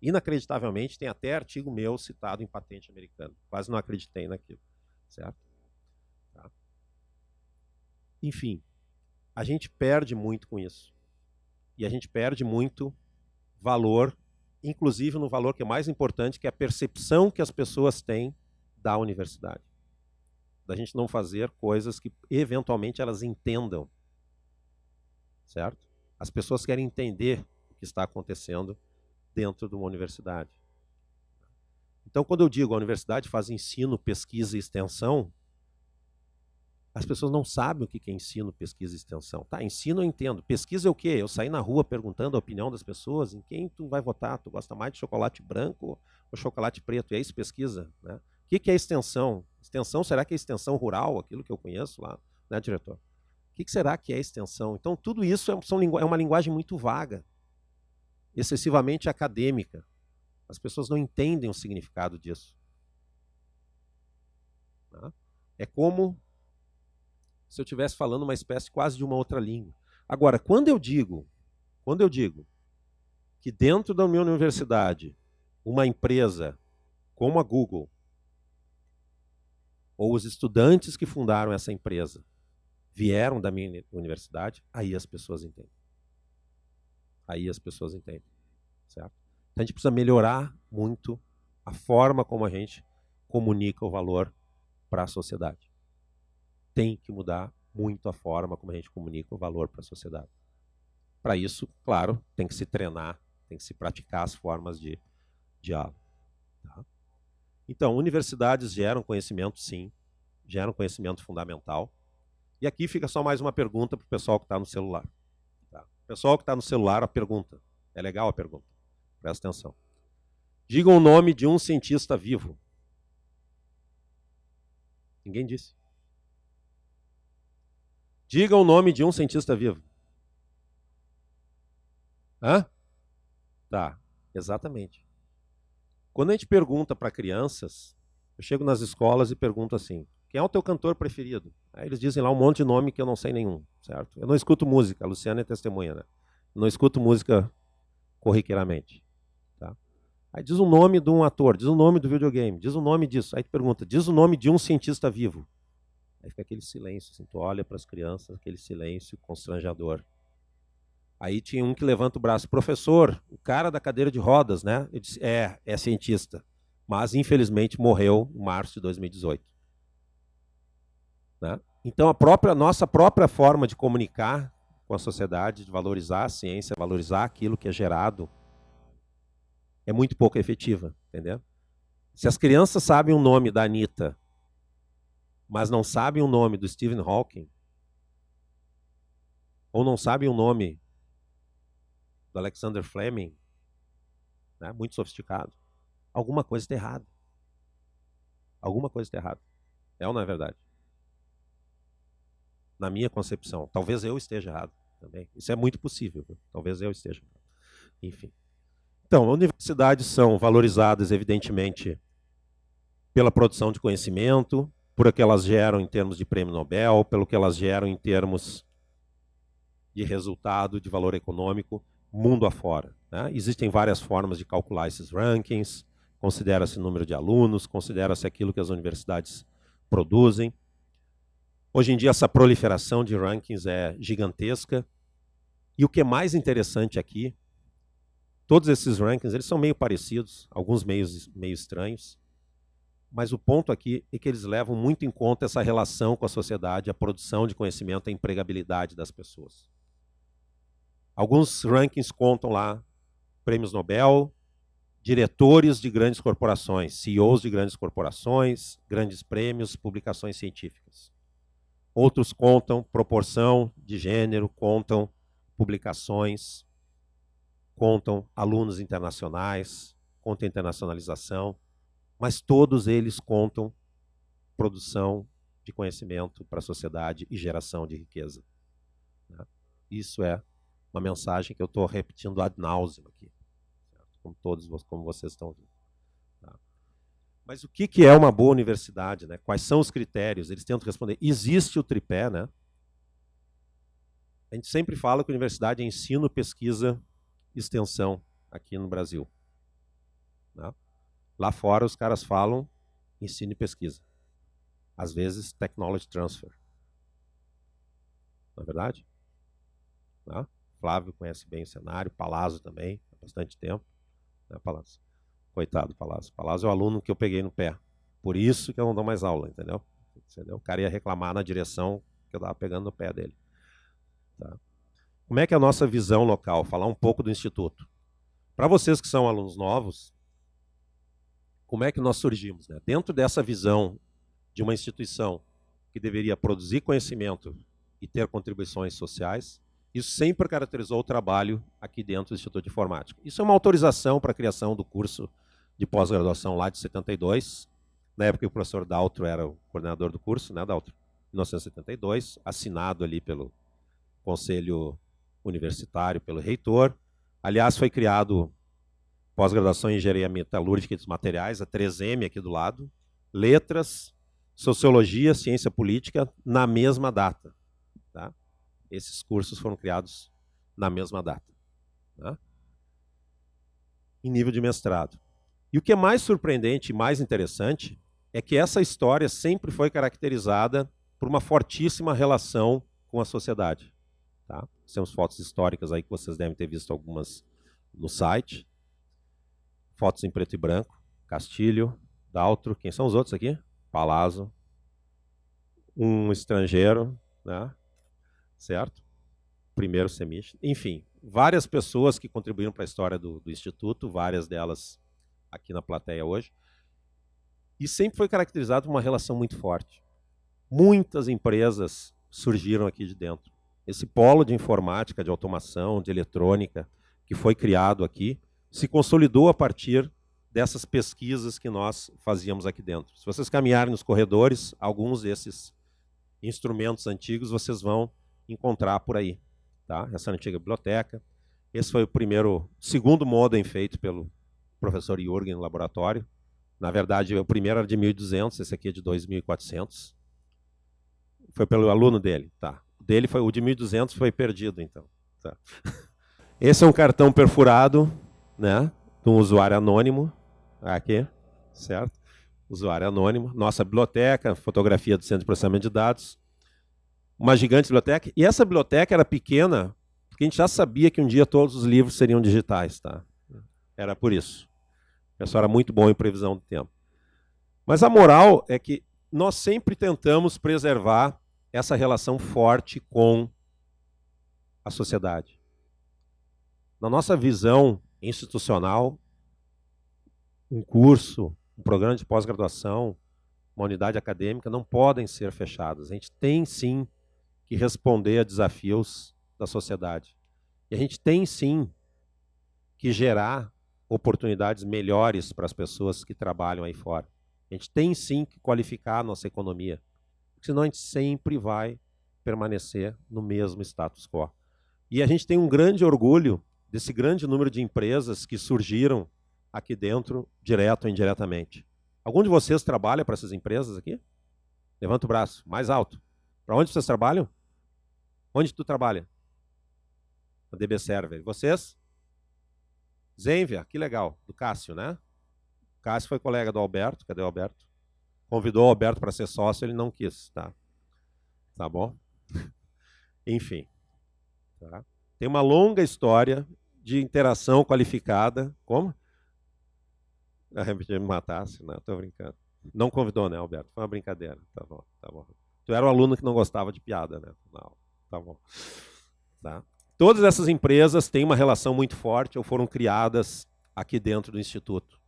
Inacreditavelmente, tem até artigo meu citado em patente americana. Quase não acreditei naquilo. Certo? Tá? Enfim, a gente perde muito com isso. E a gente perde muito valor, inclusive no valor que é mais importante, que é a percepção que as pessoas têm da universidade. Da gente não fazer coisas que, eventualmente, elas entendam. Certo? As pessoas querem entender o que está acontecendo dentro de uma universidade. Então, quando eu digo a universidade faz ensino, pesquisa e extensão, as pessoas não sabem o que é ensino, pesquisa e extensão. Tá, ensino eu entendo. Pesquisa é o quê? Eu sair na rua perguntando a opinião das pessoas, em quem tu vai votar? Tu gosta mais de chocolate branco ou chocolate preto? E é isso, pesquisa. Né? O que é extensão? Extensão, será que é extensão rural, aquilo que eu conheço lá, né, diretor? O que será que é extensão? Então, tudo isso é uma linguagem muito vaga, excessivamente acadêmica. As pessoas não entendem o significado disso. Tá? É como se eu estivesse falando uma espécie quase de uma outra língua. Agora, quando eu digo que dentro da minha universidade, uma empresa como a Google, ou os estudantes que fundaram essa empresa, vieram da minha universidade, aí as pessoas entendem. Certo? Então a gente precisa melhorar muito a forma como a gente comunica o valor para a sociedade. Tem que mudar muito a forma como a gente comunica o valor para a sociedade. Para isso, claro, tem que se treinar, tem que se praticar as formas de diálogo. Tá? Então, universidades geram conhecimento, sim, geram conhecimento fundamental. E aqui fica só mais uma pergunta para o pessoal que está no celular. Tá? O pessoal que está no celular, a pergunta. É legal a pergunta. Presta atenção. Digam o nome de um cientista vivo. Ninguém disse. Diga o nome de um cientista vivo. Hã? Tá, exatamente. Quando a gente pergunta para crianças, eu chego nas escolas e pergunto assim, quem é o teu cantor preferido? Aí eles dizem lá um monte de nome que eu não sei nenhum, certo? Eu não escuto música, a Luciana é testemunha, né? Não escuto música corriqueiramente. Tá? Aí diz o nome de um ator, diz o nome do videogame, diz o nome disso. Aí tu pergunta, diz o nome de um cientista vivo. Aí fica aquele silêncio, assim, tu olha para as crianças, aquele silêncio constrangedor. Aí tinha um que levanta o braço, professor, o cara da cadeira de rodas, né? Eu disse, é cientista, mas infelizmente morreu em março de 2018. Né? Então nossa própria forma de comunicar com a sociedade, de valorizar a ciência, valorizar aquilo que é gerado, é muito pouco efetiva, entendeu? Se as crianças sabem o nome da Anitta, mas não sabem o nome do Stephen Hawking, ou não sabem o nome do Alexander Fleming, né, muito sofisticado, alguma coisa está errada. Alguma coisa está errada. É ou não é verdade? Na minha concepção. Talvez eu esteja errado também. Isso é muito possível. Viu? Talvez eu esteja errado. Enfim. Então, universidades são valorizadas, evidentemente, pela produção de conhecimento, por o que elas geram em termos de prêmio Nobel, pelo que elas geram em termos de resultado, de valor econômico, mundo afora. Né? Existem várias formas de calcular esses rankings, considera-se o número de alunos, considera-se aquilo que as universidades produzem. Hoje em dia, essa proliferação de rankings é gigantesca. E o que é mais interessante aqui, todos esses rankings eles são meio parecidos, alguns meio estranhos, mas o ponto aqui é que eles levam muito em conta essa relação com a sociedade, a produção de conhecimento, a empregabilidade das pessoas. Alguns rankings contam lá prêmios Nobel, diretores de grandes corporações, CEOs de grandes corporações, grandes prêmios, publicações científicas. Outros contam proporção de gênero, contam publicações, contam alunos internacionais, contam internacionalização, mas todos eles contam produção de conhecimento para a sociedade e geração de riqueza. Isso é Uma mensagem que eu estou repetindo ad nauseam aqui, certo? Como vocês estão vendo. Tá? Mas o que é uma boa universidade, né? Quais são os critérios? Eles tentam responder. Existe o tripé, né? A gente sempre fala que a universidade é ensino, pesquisa e extensão aqui no Brasil. Né? Lá fora os caras falam ensino e pesquisa. Às vezes, technology transfer. Não é verdade? Né? Flávio conhece bem o cenário, Palazzo também, há bastante tempo. Né, Palazzo? Coitado, Palazzo. Palazzo é o aluno que eu peguei no pé. Por isso que eu não dou mais aula, entendeu? O cara ia reclamar na direção que eu estava pegando no pé dele. Tá? Como é que é a nossa visão local? Falar um pouco do Instituto. Para vocês que são alunos novos, como é que nós surgimos? Né? Dentro dessa visão de uma instituição que deveria produzir conhecimento e ter contribuições sociais, isso sempre caracterizou o trabalho aqui dentro do Instituto de Informática. Isso é uma autorização para a criação do curso de pós-graduação lá de 72, na época que o professor Daltro era o coordenador do curso, né, Daltro? 1972, assinado ali pelo Conselho Universitário, pelo reitor. Aliás, foi criado pós-graduação em Engenharia Metalúrgica e dos Materiais, a 3M aqui do lado, Letras, Sociologia, Ciência Política, na mesma data. Tá? Esses cursos foram criados na mesma data. Tá? Em nível de mestrado. E o que é mais surpreendente e mais interessante é que essa história sempre foi caracterizada por uma fortíssima relação com a sociedade. Tá? Temos fotos históricas aí que vocês devem ter visto algumas no site. Fotos em preto e branco. Castilho, Daltro. Quem são os outros aqui? Palazzo. Um estrangeiro, né? Certo? Primeiro semestre. Enfim, várias pessoas que contribuíram para a história do Instituto, várias delas aqui na plateia hoje. E sempre foi caracterizado por uma relação muito forte. Muitas empresas surgiram aqui de dentro. Esse polo de informática, de automação, de eletrônica, que foi criado aqui, se consolidou a partir dessas pesquisas que nós fazíamos aqui dentro. Se vocês caminharem nos corredores, alguns desses instrumentos antigos vocês vão encontrar por aí. Tá? Essa antiga biblioteca. Esse foi o segundo modem feito pelo professor Jürgen no laboratório. Na verdade, o primeiro era de 1.200, esse aqui é de 2.400. Foi pelo aluno dele. Tá. O de 1.200 foi perdido, então. Tá. Esse é um cartão perfurado, né, de um usuário anônimo. Aqui, certo? Usuário anônimo. Nossa biblioteca, fotografia do Centro de Processamento de Dados. Uma gigante biblioteca. E essa biblioteca era pequena, porque a gente já sabia que um dia todos os livros seriam digitais. Tá? Era por isso. O pessoal era muito bom em previsão do tempo. Mas a moral é que nós sempre tentamos preservar essa relação forte com a sociedade. Na nossa visão institucional, um curso, um programa de pós-graduação, uma unidade acadêmica não podem ser fechadas. A gente tem, sim, que responder a desafios da sociedade. E a gente tem, sim, que gerar oportunidades melhores para as pessoas que trabalham aí fora. A gente tem, sim, que qualificar a nossa economia. Senão a gente sempre vai permanecer no mesmo status quo. E a gente tem um grande orgulho desse grande número de empresas que surgiram aqui dentro, direto ou indiretamente. Algum de vocês trabalha para essas empresas aqui? Levanta o braço, mais alto. Para onde vocês trabalham? Onde tu trabalha? Na DB Server. Vocês? Zenvia, que legal. Do Cássio, né? O Cássio foi colega do Alberto. Cadê o Alberto? Convidou o Alberto para ser sócio, ele não quis. Tá bom? Enfim. Tá? Tem uma longa história de interação qualificada. Como? Me matasse? Não, estou brincando. Não convidou, né, Alberto? Foi uma brincadeira. Tá bom, tá bom. Tu era o aluno que não gostava de piada, né? Não, tá bom. Tá? Todas essas empresas têm uma relação muito forte ou foram criadas aqui dentro do Instituto.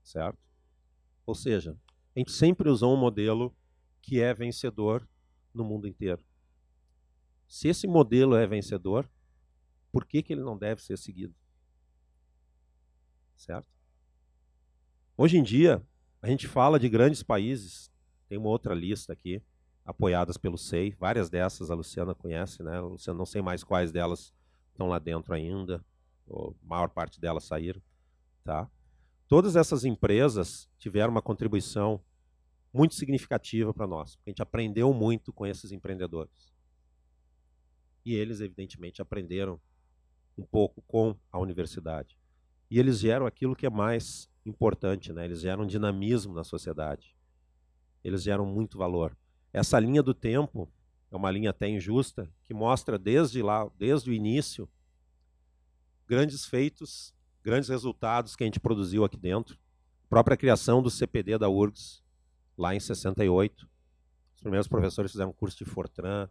Certo? Ou seja, a gente sempre usou um modelo que é vencedor no mundo inteiro. Se esse modelo é vencedor, por que ele não deve ser seguido? Certo? Hoje em dia, a gente fala de grandes países, tem uma outra lista aqui, apoiadas pelo SEI. Várias dessas a Luciana conhece, né? Luciana, não sei mais quais delas estão lá dentro ainda, ou a maior parte delas saíram. Tá? Todas essas empresas tiveram uma contribuição muito significativa para nós. A gente aprendeu muito com esses empreendedores. E eles, evidentemente, aprenderam um pouco com a universidade. E eles geram aquilo que é mais importante, né? Eles geram dinamismo na sociedade. Eles geram muito valor. Essa linha do tempo é uma linha até injusta, que mostra desde o início, grandes feitos, grandes resultados que a gente produziu aqui dentro. A própria criação do CPD da URGS, lá em 68. Os primeiros professores fizeram um curso de Fortran,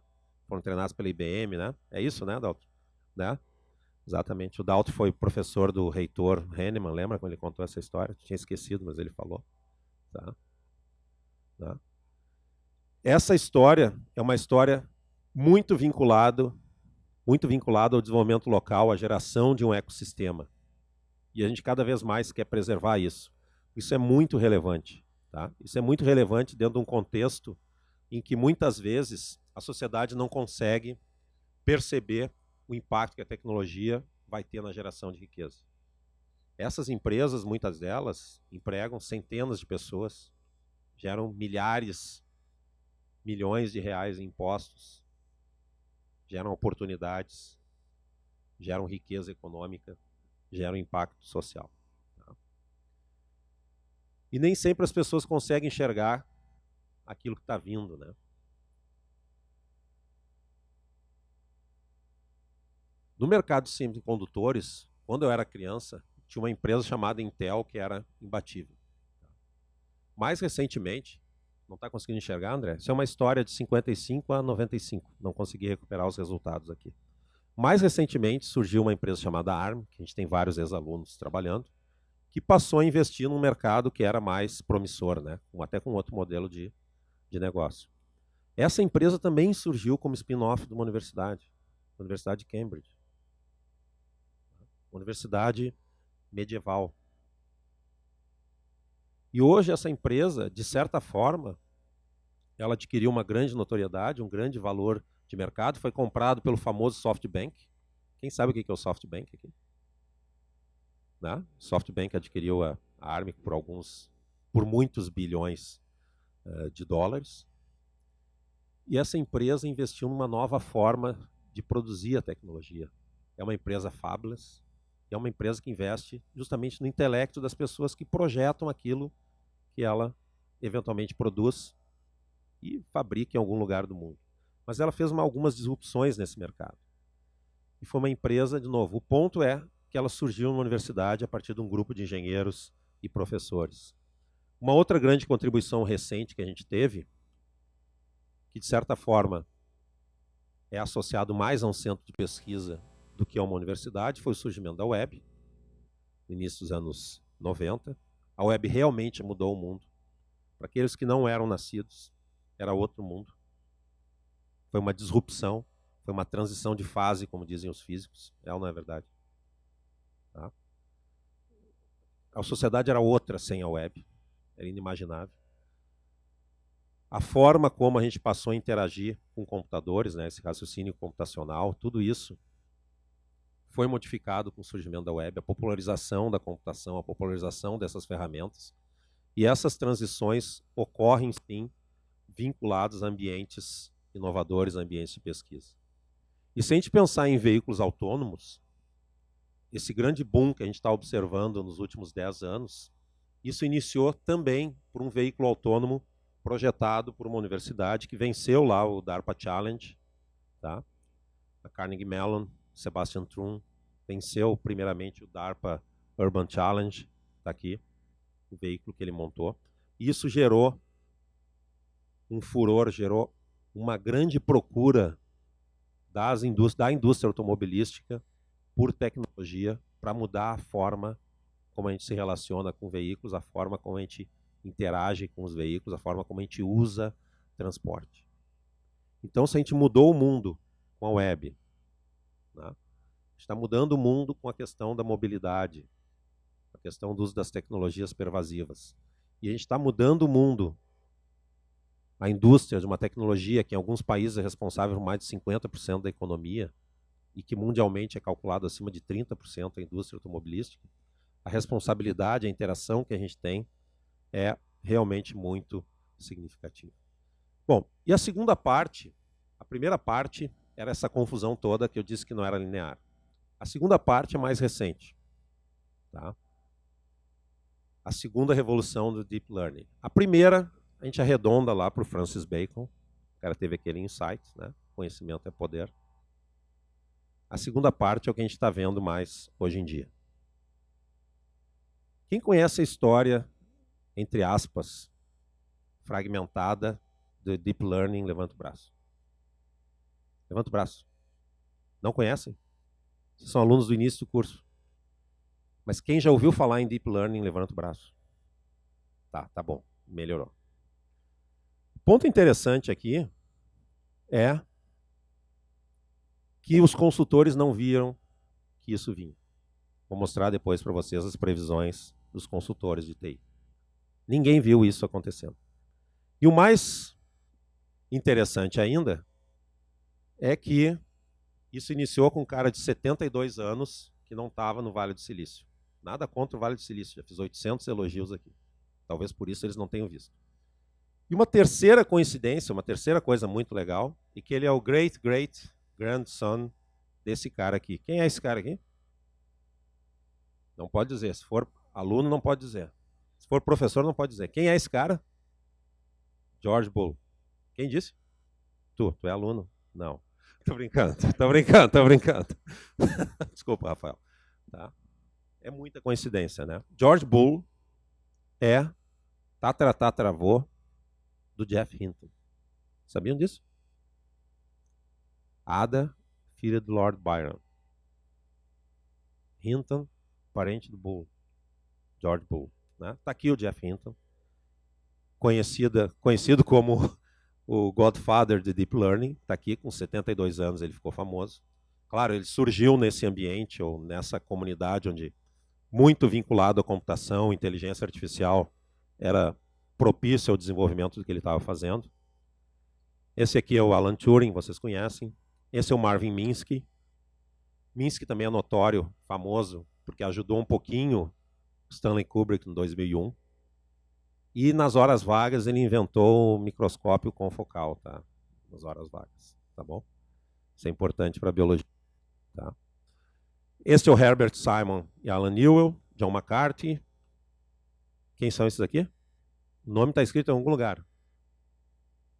foram treinados pela IBM, né? É isso, né, Dalton? Né? Exatamente. O Dalton foi professor do reitor Henneman, lembra quando ele contou essa história? Tinha esquecido, mas ele falou. Tá? Tá? Essa história é uma história muito vinculada ao desenvolvimento local, à geração de um ecossistema. E a gente cada vez mais quer preservar isso. Isso é muito relevante. Tá? Isso é muito relevante dentro de um contexto em que muitas vezes a sociedade não consegue perceber o impacto que a tecnologia vai ter na geração de riqueza. Essas empresas, muitas delas, empregam centenas de pessoas, geram milhares, milhões de reais em impostos, geram oportunidades, geram riqueza econômica, geram impacto social. Tá? E nem sempre as pessoas conseguem enxergar aquilo que está vindo, né? No mercado de semicondutores, quando eu era criança, tinha uma empresa chamada Intel que era imbatível. Mais recentemente, não está conseguindo enxergar, André? Isso é uma história de 55 a 95. Não consegui recuperar os resultados aqui. Mais recentemente, surgiu uma empresa chamada ARM, que a gente tem vários ex-alunos trabalhando, que passou a investir num mercado que era mais promissor, né? Até com outro modelo de negócio. Essa empresa também surgiu como spin-off de uma universidade, a Universidade de Cambridge. Uma universidade medieval. E hoje essa empresa, de certa forma, ela adquiriu uma grande notoriedade, um grande valor de mercado, foi comprado pelo famoso SoftBank. Quem sabe o que é o SoftBank aqui? Né? SoftBank adquiriu a ARM por muitos bilhões de dólares. E essa empresa investiu numa nova forma de produzir a tecnologia. É uma empresa fabless, é uma empresa que investe justamente no intelecto das pessoas que projetam aquilo que ela eventualmente produz e fabrica em algum lugar do mundo. Mas ela fez algumas disrupções nesse mercado. E foi uma empresa, de novo, o ponto é que ela surgiu numa universidade a partir de um grupo de engenheiros e professores. Uma outra grande contribuição recente que a gente teve, que de certa forma é associado mais a um centro de pesquisa do que a uma universidade, foi o surgimento da web, no início dos anos 90. A web realmente mudou o mundo. Para aqueles que não eram nascidos, era outro mundo. Foi uma disrupção, foi uma transição de fase, como dizem os físicos. É ou não é verdade? Tá? A sociedade era outra sem a web. Era inimaginável. A forma como a gente passou a interagir com computadores, né, esse raciocínio computacional, tudo isso foi modificado com o surgimento da web, a popularização da computação, a popularização dessas ferramentas. E essas transições ocorrem, sim, vinculadas a ambientes inovadores, a ambientes de pesquisa. E se a gente pensar em veículos autônomos, esse grande boom que a gente está observando nos últimos 10 anos, isso iniciou também por um veículo autônomo projetado por uma universidade que venceu lá o DARPA Challenge, tá? A Carnegie Mellon, Sebastian Thrun, venceu primeiramente o DARPA Urban Challenge, está aqui, o veículo que ele montou. E isso gerou um furor, gerou uma grande procura da indústria automobilística por tecnologia para mudar a forma como a gente se relaciona com veículos, a forma como a gente interage com os veículos, a forma como a gente usa transporte. Então, se a gente mudou o mundo com a web, né, a gente está mudando o mundo com a questão da mobilidade, a questão do uso das tecnologias pervasivas. E a gente está mudando o mundo a indústria de uma tecnologia que em alguns países é responsável por mais de 50% da economia e que mundialmente é calculado acima de 30% a indústria automobilística, a responsabilidade, a interação que a gente tem é realmente muito significativa. Bom, e a segunda parte, a primeira parte era essa confusão toda que eu disse que não era linear. A segunda parte é mais recente. Tá? A segunda revolução do Deep Learning. A primeira, a gente arredonda lá para o Francis Bacon. O cara teve aquele insight, né? Conhecimento é poder. A segunda parte é o que a gente está vendo mais hoje em dia. Quem conhece a história, entre aspas, fragmentada do Deep Learning, levanta o braço. Levanta o braço. Não conhecem? Vocês são alunos do início do curso. Mas quem já ouviu falar em Deep Learning, levanta o braço. Tá bom. Melhorou. O ponto interessante aqui é que os consultores não viram que isso vinha. Vou mostrar depois para vocês as previsões dos consultores de TI. Ninguém viu isso acontecendo. E o mais interessante ainda é que isso iniciou com um cara de 72 anos que não estava no Vale do Silício. Nada contra o Vale do Silício, já fiz 800 elogios aqui. Talvez por isso eles não tenham visto. E uma terceira coincidência, uma terceira coisa muito legal, é que ele é o great-great-grandson desse cara aqui. Quem é esse cara aqui? Não pode dizer. Se for aluno, não pode dizer. Se for professor, não pode dizer. Quem é esse cara? George Bull. Quem disse? Tu é aluno? Não. Tô brincando. Desculpa, Rafael. Tá? É muita coincidência, né? George Bull é tataravô do Jeff Hinton. Sabiam disso? Ada, filha do Lord Byron. Hinton, parente do Bull. George Bull. Né? Tá aqui o Jeff Hinton, conhecido como o Godfather de Deep Learning. Está aqui, com 72 anos ele ficou famoso. Claro, ele surgiu nesse ambiente, ou nessa comunidade onde muito vinculado à computação, inteligência artificial, era propício ao desenvolvimento do que ele estava fazendo. Esse aqui é o Alan Turing, vocês conhecem. Esse é o Marvin Minsky. Minsky também é notório, famoso, porque ajudou um pouquinho Stanley Kubrick em 2001. E nas horas vagas ele inventou o microscópio confocal, tá? Nas horas vagas, tá bom? Isso é importante para a biologia. Tá? Este é o Herbert Simon e Alan Newell, John McCarthy. Quem são esses aqui? O nome está escrito em algum lugar.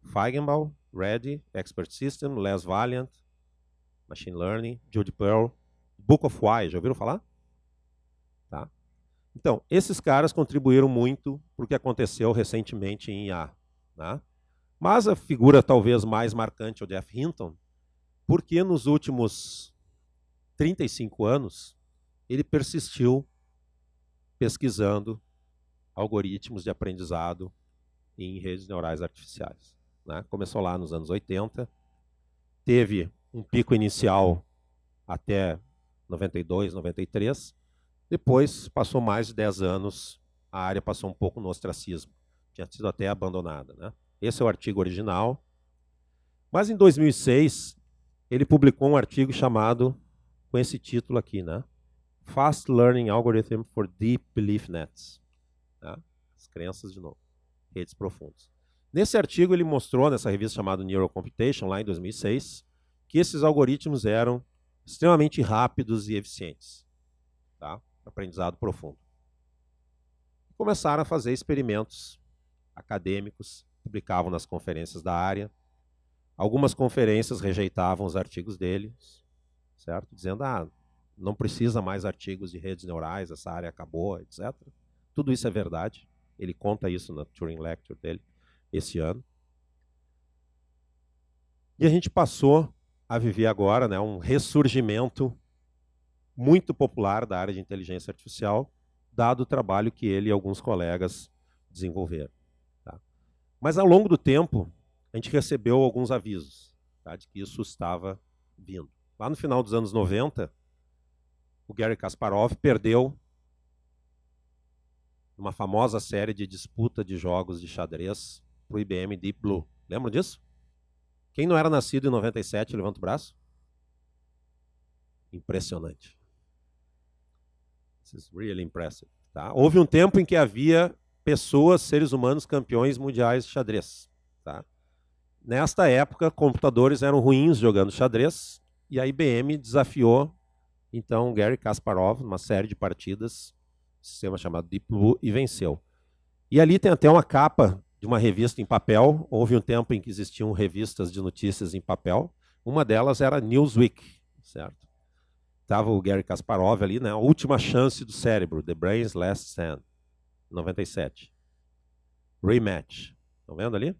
Feigenbaum, Reddy, Expert System, Les Valiant, Machine Learning, Jude Pearl, Book of Why, já ouviram falar? Tá? Então, esses caras contribuíram muito para o que aconteceu recentemente em IA. Tá? Mas a figura talvez mais marcante é o Jeff Hinton, porque nos últimos 35 anos ele persistiu pesquisando algoritmos de aprendizado em redes neurais artificiais. Né? Começou lá nos anos 80, teve um pico inicial até 92, 93, depois passou mais de 10 anos, a área passou um pouco no ostracismo, tinha sido até abandonada. Né? Esse é o artigo original, mas em 2006 ele publicou um artigo chamado, com esse título aqui, né? Fast Learning Algorithm for Deep Belief Nets. Tá? As crenças, de novo, redes profundas. Nesse artigo ele mostrou, nessa revista chamada Neurocomputation, lá em 2006, que esses algoritmos eram extremamente rápidos e eficientes. Tá? Aprendizado profundo. Começaram a fazer experimentos acadêmicos, publicavam nas conferências da área. Algumas conferências rejeitavam os artigos deles, certo? Dizendo, não precisa mais artigos de redes neurais, essa área acabou, etc. Tudo isso é verdade. Ele conta isso na Turing Lecture dele esse ano. E a gente passou a viver agora, né, um ressurgimento muito popular da área de inteligência artificial, dado o trabalho que ele e alguns colegas desenvolveram. Tá? Mas ao longo do tempo, a gente recebeu alguns avisos, tá, de que isso estava vindo. Lá no final dos anos 90, o Garry Kasparov perdeu uma famosa série de disputa de jogos de xadrez para o IBM Deep Blue. Lembram disso? Quem não era nascido em 97, levanta o braço. Impressionante. This is really impressive. Tá? Houve um tempo em que havia pessoas, seres humanos, campeões mundiais de xadrez. Tá? Nesta época, computadores eram ruins jogando xadrez, e a IBM desafiou, então, Garry Kasparov, numa série de partidas, um sistema chamado Deep Blue, e venceu. E ali tem até uma capa de uma revista em papel. Houve um tempo em que existiam revistas de notícias em papel. Uma delas era Newsweek, certo? Estava o Garry Kasparov ali, né? A última chance do cérebro, The Brain's Last Stand, 97. Rematch. Estão vendo ali?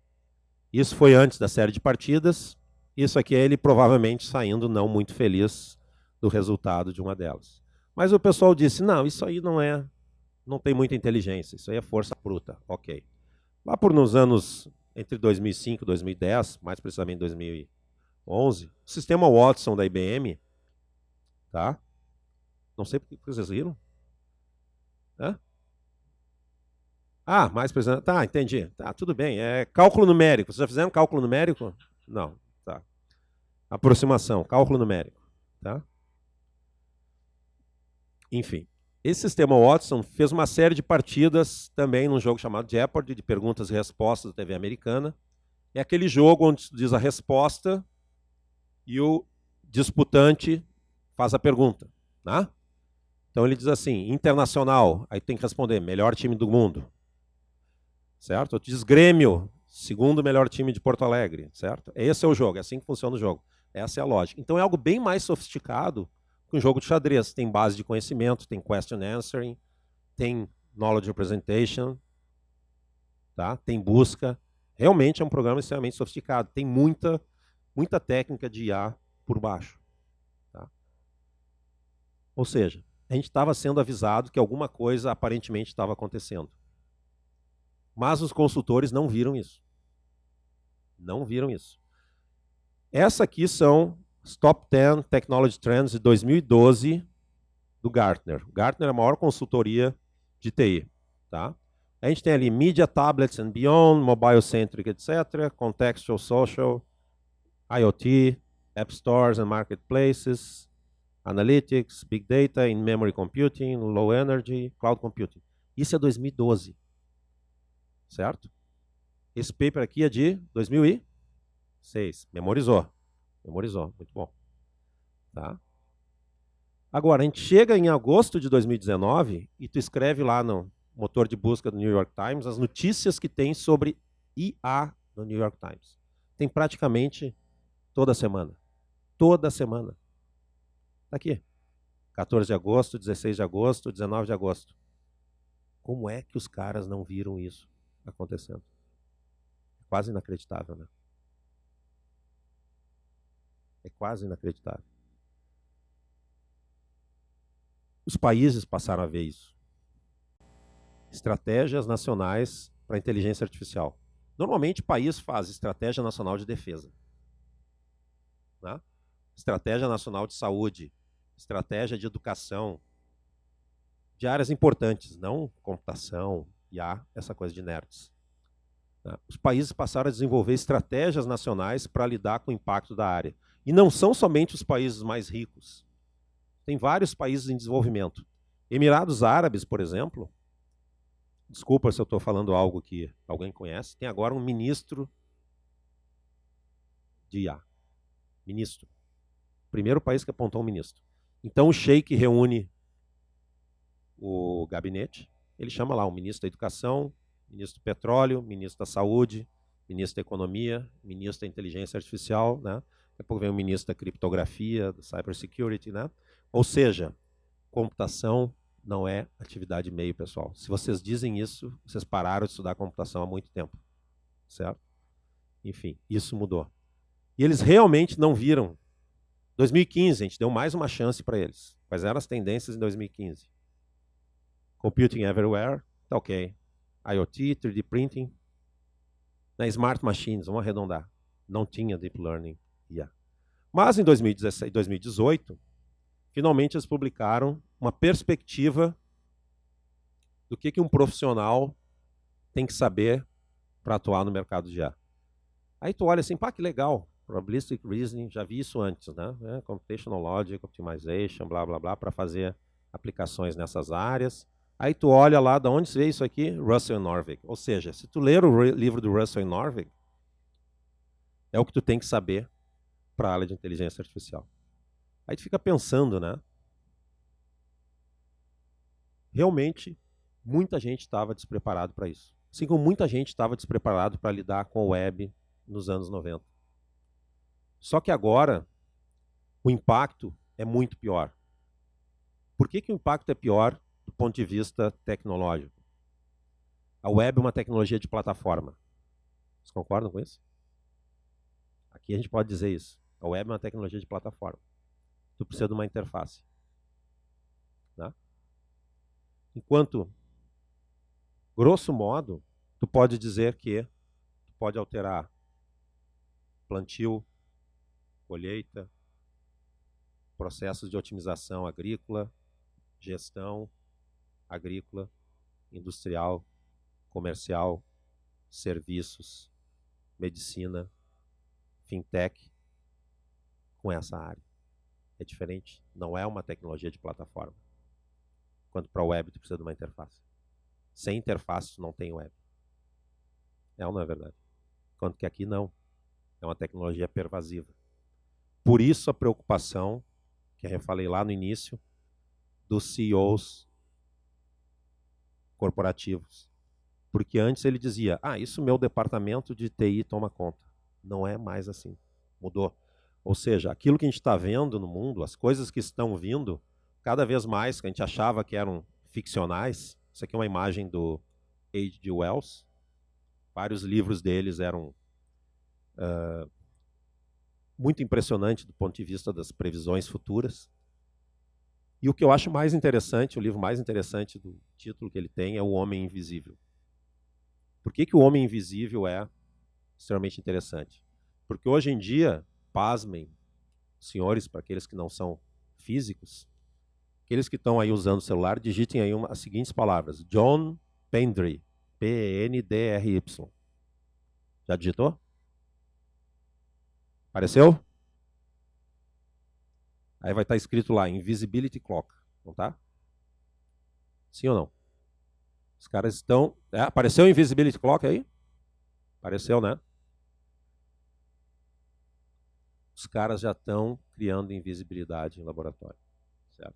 Isso foi antes da série de partidas. Isso aqui é ele provavelmente saindo não muito feliz do resultado de uma delas. Mas o pessoal disse, não, isso aí não tem muita inteligência, isso aí é força bruta. Ok. Lá por nos anos entre 2005 e 2010, mais precisamente 2011, o sistema Watson da IBM, tá? Não sei por que vocês riram. Hã? Ah, mais precisamente. Tá, entendi. Tá, tudo bem. É cálculo numérico. Vocês já fizeram cálculo numérico? Não. Tá. Aproximação, cálculo numérico. Tá? Enfim. Esse sistema Watson fez uma série de partidas também num jogo chamado Jeopardy, de perguntas e respostas da TV americana. É aquele jogo onde se diz a resposta e o disputante faz a pergunta. Né? Então ele diz assim, internacional, aí tem que responder, melhor time do mundo. Certo? Diz Grêmio, segundo melhor time de Porto Alegre. Certo? Esse é o jogo, é assim que funciona o jogo. Essa é a lógica. Então é algo bem mais sofisticado que um jogo de xadrez. Tem base de conhecimento, tem question answering, tem knowledge representation, tá? Tem busca. Realmente é um programa extremamente sofisticado. Tem muita técnica de IA por baixo. Tá? Ou seja, a gente estava sendo avisado que alguma coisa aparentemente estava acontecendo. Mas os consultores não viram isso. Não viram isso. Essa aqui são os Top 10 Technology Trends de 2012 do Gartner. O Gartner é a maior consultoria de TI. Tá? A gente tem ali Media, Tablets and Beyond, Mobile-Centric, etc., Contextual, Social, IoT, App Stores and Marketplaces, Analytics, Big Data, In-Memory Computing, Low Energy, Cloud Computing. Isso é 2012. Certo? Esse paper aqui é de 2006. Memorizou. Memorizou. Muito bom. Tá? Agora, a gente chega em agosto de 2019 e tu escreve lá no motor de busca do New York Times as notícias que tem sobre IA no New York Times. Tem praticamente toda semana. Toda semana. Tá aqui. 14 de agosto, 16 de agosto, 19 de agosto. Como é que os caras não viram isso acontecendo? É quase inacreditável, né? É quase inacreditável. Os países passaram a ver isso. Estratégias nacionais para inteligência artificial. Normalmente, o país faz estratégia nacional de defesa, né? Estratégia nacional de saúde, estratégia de educação, de áreas importantes, não computação, IA, essa coisa de nerds. Né? Os países passaram a desenvolver estratégias nacionais para lidar com o impacto da área. E não são somente os países mais ricos. Tem vários países em desenvolvimento. Emirados Árabes, por exemplo, desculpa se eu estou falando algo que alguém conhece, tem agora um ministro de IA. Ministro. Primeiro país que apontou um ministro. Então o sheik reúne o gabinete, ele chama lá o ministro da Educação, ministro do Petróleo, ministro da Saúde, ministro da Economia, ministro da Inteligência Artificial, né? Daqui a pouco vem o ministro da Criptografia, da Cybersecurity, né? Ou seja, computação não é atividade meio, pessoal. Se vocês dizem isso, vocês pararam de estudar computação há muito tempo, certo? Enfim, isso mudou. E eles realmente não viram. 2015, a gente deu mais uma chance para eles. Quais eram as tendências em 2015? Computing everywhere, tá ok. IoT, 3D printing. Na Smart Machines, vamos arredondar. Não tinha Deep Learning. Yeah. Mas em 2017, 2018, finalmente eles publicaram uma perspectiva do que um profissional tem que saber para atuar no mercado de IA. Aí tu olha assim, pá, que legal, Probabilistic Reasoning, já vi isso antes, né? Computational Logic, Optimization, blá, blá, blá, para fazer aplicações nessas áreas. Aí tu olha lá, de onde se vê isso aqui? Russell e Norvig. Ou seja, se tu ler o livro do Russell e Norvig, é o que tu tem que saber para a área de inteligência artificial. Aí tu fica pensando, né? Realmente, muita gente estava despreparado para isso. Assim como muita gente estava despreparado para lidar com a web nos anos 90. Só que agora, o impacto é muito pior. Por que o impacto é pior do ponto de vista tecnológico? A web é uma tecnologia de plataforma. Vocês concordam com isso? Aqui a gente pode dizer isso. A web é uma tecnologia de plataforma. Tu precisa de uma interface. Né? Enquanto, grosso modo, tu pode dizer que tu pode alterar plantio, colheita, processos de otimização agrícola, gestão agrícola, industrial, comercial, serviços, medicina, fintech, com essa área. É diferente, não é uma tecnologia de plataforma. Quanto para a web, tu precisa de uma interface. Sem interface, tu não tem web. É ou não é verdade? Quanto que aqui não. É uma tecnologia pervasiva. Por isso a preocupação, que eu falei lá no início, dos CEOs corporativos. Porque antes ele dizia, isso meu departamento de TI toma conta. Não é mais assim. Mudou. Ou seja, aquilo que a gente está vendo no mundo, as coisas que estão vindo, cada vez mais, que a gente achava que eram ficcionais. Isso aqui é uma imagem do H.G. Wells. Vários livros deles eram muito impressionantes do ponto de vista das previsões futuras. E o que eu acho mais interessante, o livro mais interessante do título que ele tem é O Homem Invisível. Por que o Homem Invisível é extremamente interessante? Porque hoje em dia, pasmem, senhores, para aqueles que não são físicos, aqueles que estão aí usando o celular, digitem aí as seguintes palavras. John Pendry, P-N-D-R-Y. Já digitou? Apareceu? Aí vai estar escrito lá, Invisibility Clock, não tá? Sim ou não? Os caras estão... apareceu o Invisibility Clock aí? Apareceu, né? Os caras já estão criando invisibilidade em laboratório. Certo?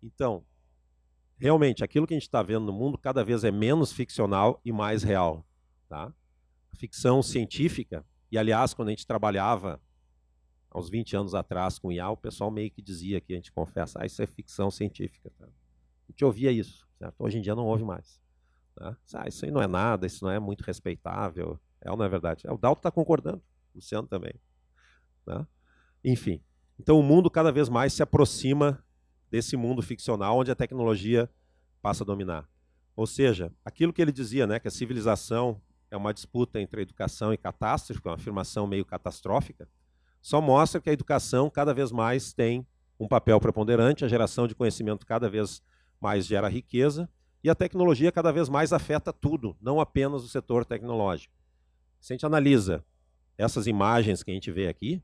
Então, realmente, aquilo que a gente está vendo no mundo cada vez é menos ficcional e mais real. Tá? A ficção científica, e aliás, quando a gente trabalhava há uns 20 anos atrás com o IA, o pessoal meio que dizia que a gente confessa, isso é ficção científica. Tá? A gente ouvia isso. Certo? Hoje em dia não ouve mais. Tá? Isso aí não é nada, isso não é muito respeitável. É ou não é verdade? O Dalton está concordando, o Luciano também. Tá? Enfim, então o mundo cada vez mais se aproxima desse mundo ficcional onde a tecnologia passa a dominar. Ou seja, aquilo que ele dizia, né, que a civilização é uma disputa entre educação e catástrofe, uma afirmação meio catastrófica, só mostra que a educação cada vez mais tem um papel preponderante, a geração de conhecimento cada vez mais gera riqueza, e a tecnologia cada vez mais afeta tudo, não apenas o setor tecnológico. Se a gente analisa essas imagens que a gente vê aqui,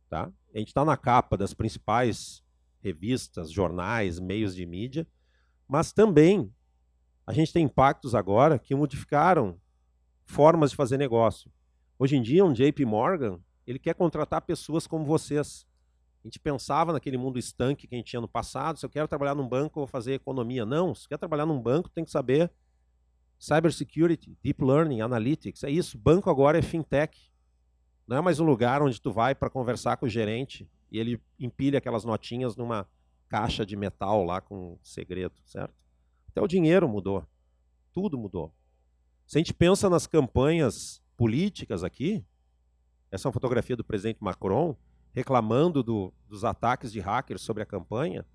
tá? A gente está na capa das principais revistas, jornais, meios de mídia, mas também a gente tem impactos agora que modificaram formas de fazer negócio. Hoje em dia, um JP Morgan, ele quer contratar pessoas como vocês. A gente pensava naquele mundo estanque que a gente tinha no passado, se eu quero trabalhar num banco, eu vou fazer economia. Não, se quer trabalhar num banco, tem que saber cybersecurity, deep learning, analytics. É isso, banco agora é fintech. Não é mais um lugar onde tu vai para conversar com o gerente e ele empilha aquelas notinhas numa caixa de metal lá com segredo, certo? Até o dinheiro mudou. Tudo mudou. Se a gente pensa nas campanhas políticas aqui, essa é uma fotografia do presidente Macron reclamando dos ataques de hackers sobre a campanha.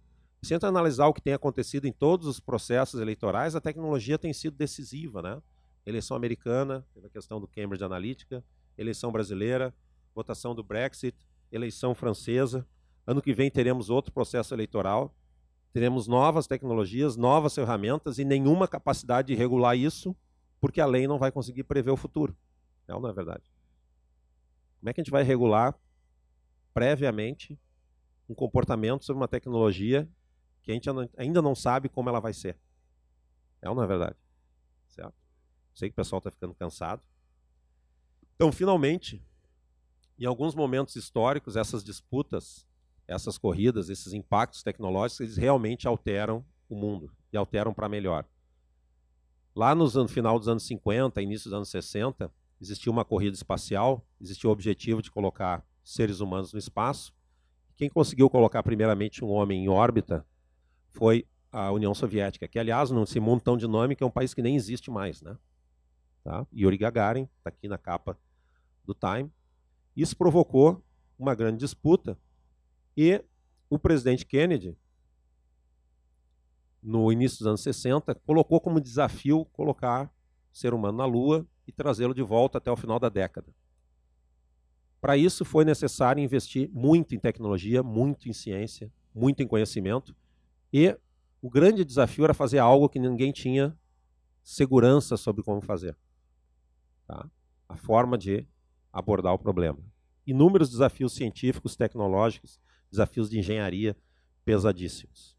Se a gente analisar o que tem acontecido em todos os processos eleitorais, a tecnologia tem sido decisiva, né? Eleição americana, teve a questão do Cambridge Analytica, eleição brasileira, votação do Brexit, eleição francesa. Ano que vem teremos outro processo eleitoral, teremos novas tecnologias, novas ferramentas e nenhuma capacidade de regular isso porque a lei não vai conseguir prever o futuro. É ou não é verdade? Como é que a gente vai regular previamente um comportamento sobre uma tecnologia que a gente ainda não sabe como ela vai ser? É ou não é verdade? Certo? Sei que o pessoal está ficando cansado. Então, finalmente, em alguns momentos históricos, essas disputas, essas corridas, esses impactos tecnológicos, eles realmente alteram o mundo e alteram para melhor. Lá no final dos anos 50, início dos anos 60, existia uma corrida espacial, existia o objetivo de colocar seres humanos no espaço. Quem conseguiu colocar primeiramente um homem em órbita foi a União Soviética, que, aliás, nesse mundo tão dinâmico, é um país que nem existe mais, né? Tá? Yuri Gagarin, está aqui na capa do Time. Isso provocou uma grande disputa e o presidente Kennedy, no início dos anos 60, colocou como desafio colocar o ser humano na Lua e trazê-lo de volta até o final da década. Para isso foi necessário investir muito em tecnologia, muito em ciência, muito em conhecimento, e o grande desafio era fazer algo que ninguém tinha segurança sobre como fazer. Tá? A forma de abordar o problema. Inúmeros desafios científicos, tecnológicos, desafios de engenharia pesadíssimos.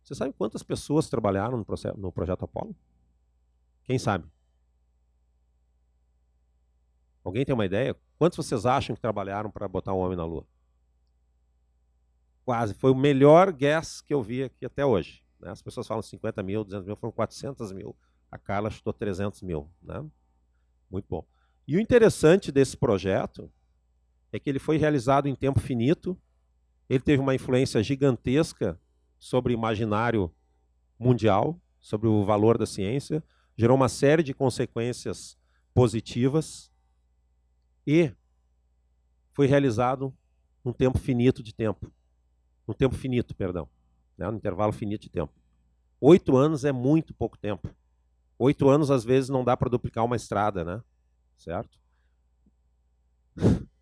Você sabe quantas pessoas trabalharam no projeto Apollo? Quem sabe? Alguém tem uma ideia? Quantos vocês acham que trabalharam para botar um homem na Lua? Quase. Foi o melhor guess que eu vi aqui até hoje. Né? As pessoas falam 50 mil, 200 mil, foram 400 mil. A Carla chutou 300 mil. Né? Muito bom. E o interessante desse projeto é que ele foi realizado em tempo finito, ele teve uma influência gigantesca sobre o imaginário mundial, sobre o valor da ciência, gerou uma série de consequências positivas e foi realizado num tempo finito de tempo. Num tempo finito, perdão. Né? Num intervalo finito de tempo. 8 anos é muito pouco tempo. 8 anos, às vezes, não dá para duplicar uma estrada, né? Certo?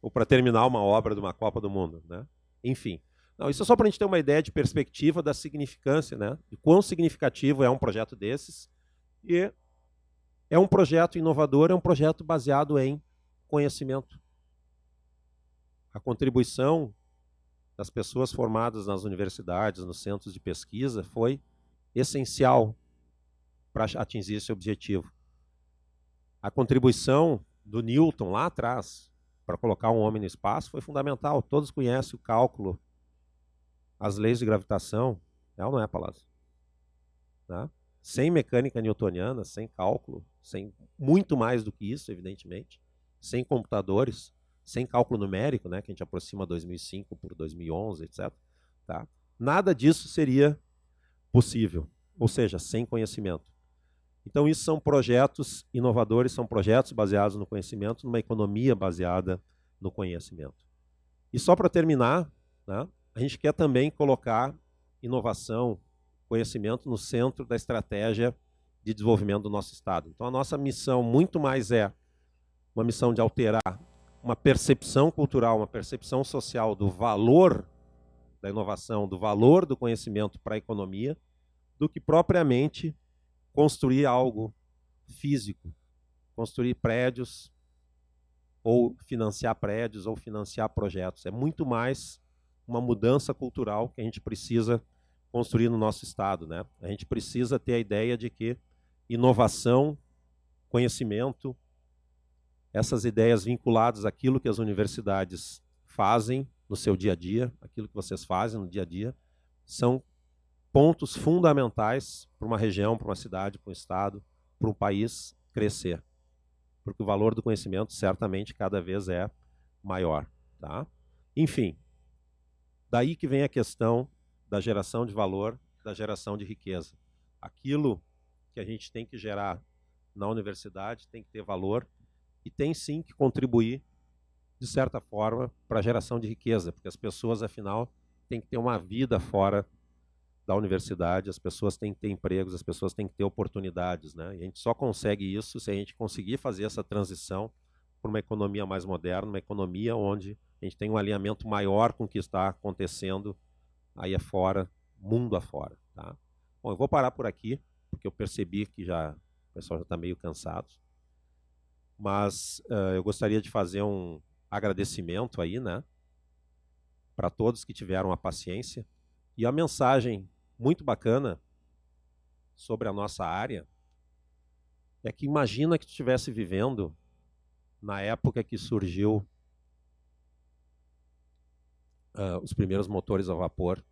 Ou para terminar uma obra de uma Copa do Mundo, né? Enfim. Não, isso é só para a gente ter uma ideia de perspectiva da significância, né? De quão significativo é um projeto desses. E é um projeto inovador, é um projeto baseado em conhecimento. A contribuição das pessoas formadas nas universidades, nos centros de pesquisa, foi essencial para atingir esse objetivo. A contribuição do Newton lá atrás, para colocar um homem no espaço, foi fundamental. Todos conhecem o cálculo, as leis de gravitação. É ou não é, Palazzo? Né? Sem mecânica newtoniana, sem cálculo, sem muito mais do que isso, evidentemente, sem computadores, sem cálculo numérico, né, que a gente aproxima 2005 por 2011, etc. Tá? Nada disso seria possível, ou seja, sem conhecimento. Então, isso são projetos inovadores, são projetos baseados no conhecimento, numa economia baseada no conhecimento. E só para terminar, né, a gente quer também colocar inovação, conhecimento no centro da estratégia de desenvolvimento do nosso Estado. Então, a nossa missão muito mais é uma missão de alterar uma percepção cultural, uma percepção social do valor da inovação, do valor do conhecimento para a economia, do que propriamente construir algo físico, construir prédios, ou financiar prédios, ou financiar projetos. É muito mais uma mudança cultural que a gente precisa construir no nosso Estado, né? A gente precisa ter a ideia de que inovação, conhecimento, essas ideias vinculadas àquilo que as universidades fazem no seu dia a dia, aquilo que vocês fazem no dia a dia, são pontos fundamentais para uma região, para uma cidade, para um estado, para um país crescer. Porque o valor do conhecimento certamente cada vez é maior. Tá? Enfim, daí que vem a questão da geração de valor, da geração de riqueza. Aquilo que a gente tem que gerar na universidade tem que ter valor e tem sim que contribuir, de certa forma, para a geração de riqueza, porque as pessoas, afinal, têm que ter uma vida fora da universidade, as pessoas têm que ter empregos, as pessoas têm que ter oportunidades, né? E a gente só consegue isso se a gente conseguir fazer essa transição para uma economia mais moderna, uma economia onde a gente tem um alinhamento maior com o que está acontecendo aí afora, mundo afora. Tá? Bom, eu vou parar por aqui, porque eu percebi que já pessoal já está meio cansado. Mas eu gostaria de fazer um agradecimento aí, né, para todos que tiveram a paciência. E a mensagem muito bacana sobre a nossa área é que imagina que tu estivesse vivendo na época que surgiu os primeiros motores a vapor,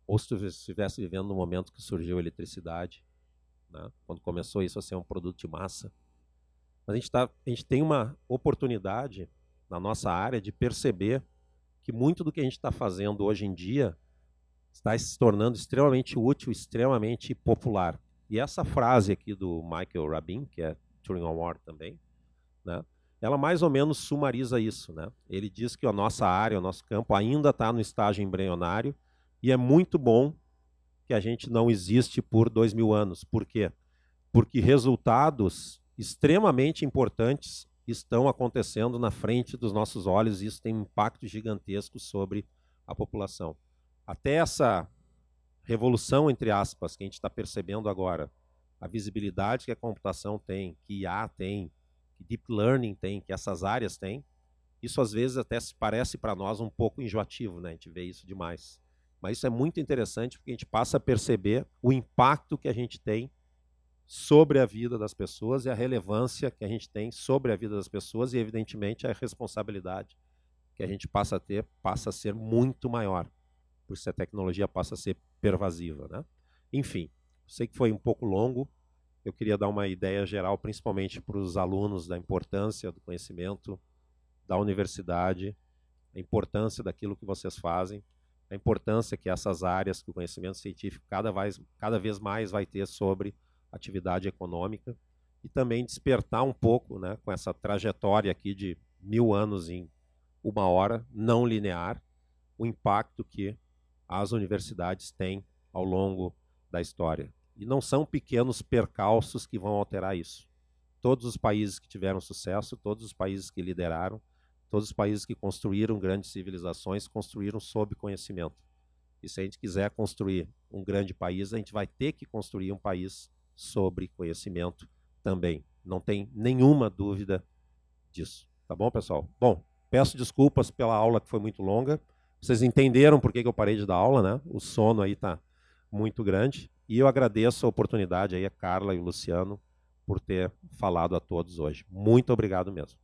ou se tu estivesse vivendo no momento que surgiu a eletricidade, né, quando começou isso a ser um produto de massa. Mas a gente tem uma oportunidade na nossa área de perceber que muito do que a gente está fazendo hoje em dia está se tornando extremamente útil, extremamente popular. E essa frase aqui do Michael Rabin, que é Turing Award também, né, ela mais ou menos sumariza isso, né? Ele diz que a nossa área, o nosso campo ainda está no estágio embrionário e é muito bom que a gente não existe por 2000 anos. Por quê? Porque resultados extremamente importantes estão acontecendo na frente dos nossos olhos e isso tem um impacto gigantesco sobre a população. Até essa revolução, entre aspas, que a gente está percebendo agora, a visibilidade que a computação tem, que IA tem, que Deep Learning tem, que essas áreas têm, isso às vezes até se parece para nós um pouco enjoativo, né? A gente vê isso demais. Mas isso é muito interessante porque a gente passa a perceber o impacto que a gente tem sobre a vida das pessoas e a relevância que a gente tem sobre a vida das pessoas e, evidentemente, a responsabilidade que a gente passa a ter passa a ser muito maior, por isso a tecnologia passa a ser pervasiva, né? Enfim, sei que foi um pouco longo, eu queria dar uma ideia geral, principalmente para os alunos, da importância do conhecimento da universidade, a importância daquilo que vocês fazem, a importância que essas áreas que o conhecimento científico cada vez mais vai ter sobre atividade econômica e também despertar um pouco, né, com essa trajetória aqui de 1000 anos em 1 hora, não linear, o impacto que as universidades têm ao longo da história. E não são pequenos percalços que vão alterar isso. Todos os países que tiveram sucesso, todos os países que lideraram, todos os países que construíram grandes civilizações, construíram sob conhecimento. E se a gente quiser construir um grande país, a gente vai ter que construir um país sobre conhecimento também. Não tem nenhuma dúvida disso. Tá bom, pessoal? Bom, peço desculpas pela aula que foi muito longa. Vocês entenderam por que eu parei de dar aula, né? O sono aí está muito grande. E eu agradeço a oportunidade aí a Carla e o Luciano por ter falado a todos hoje. Muito obrigado mesmo.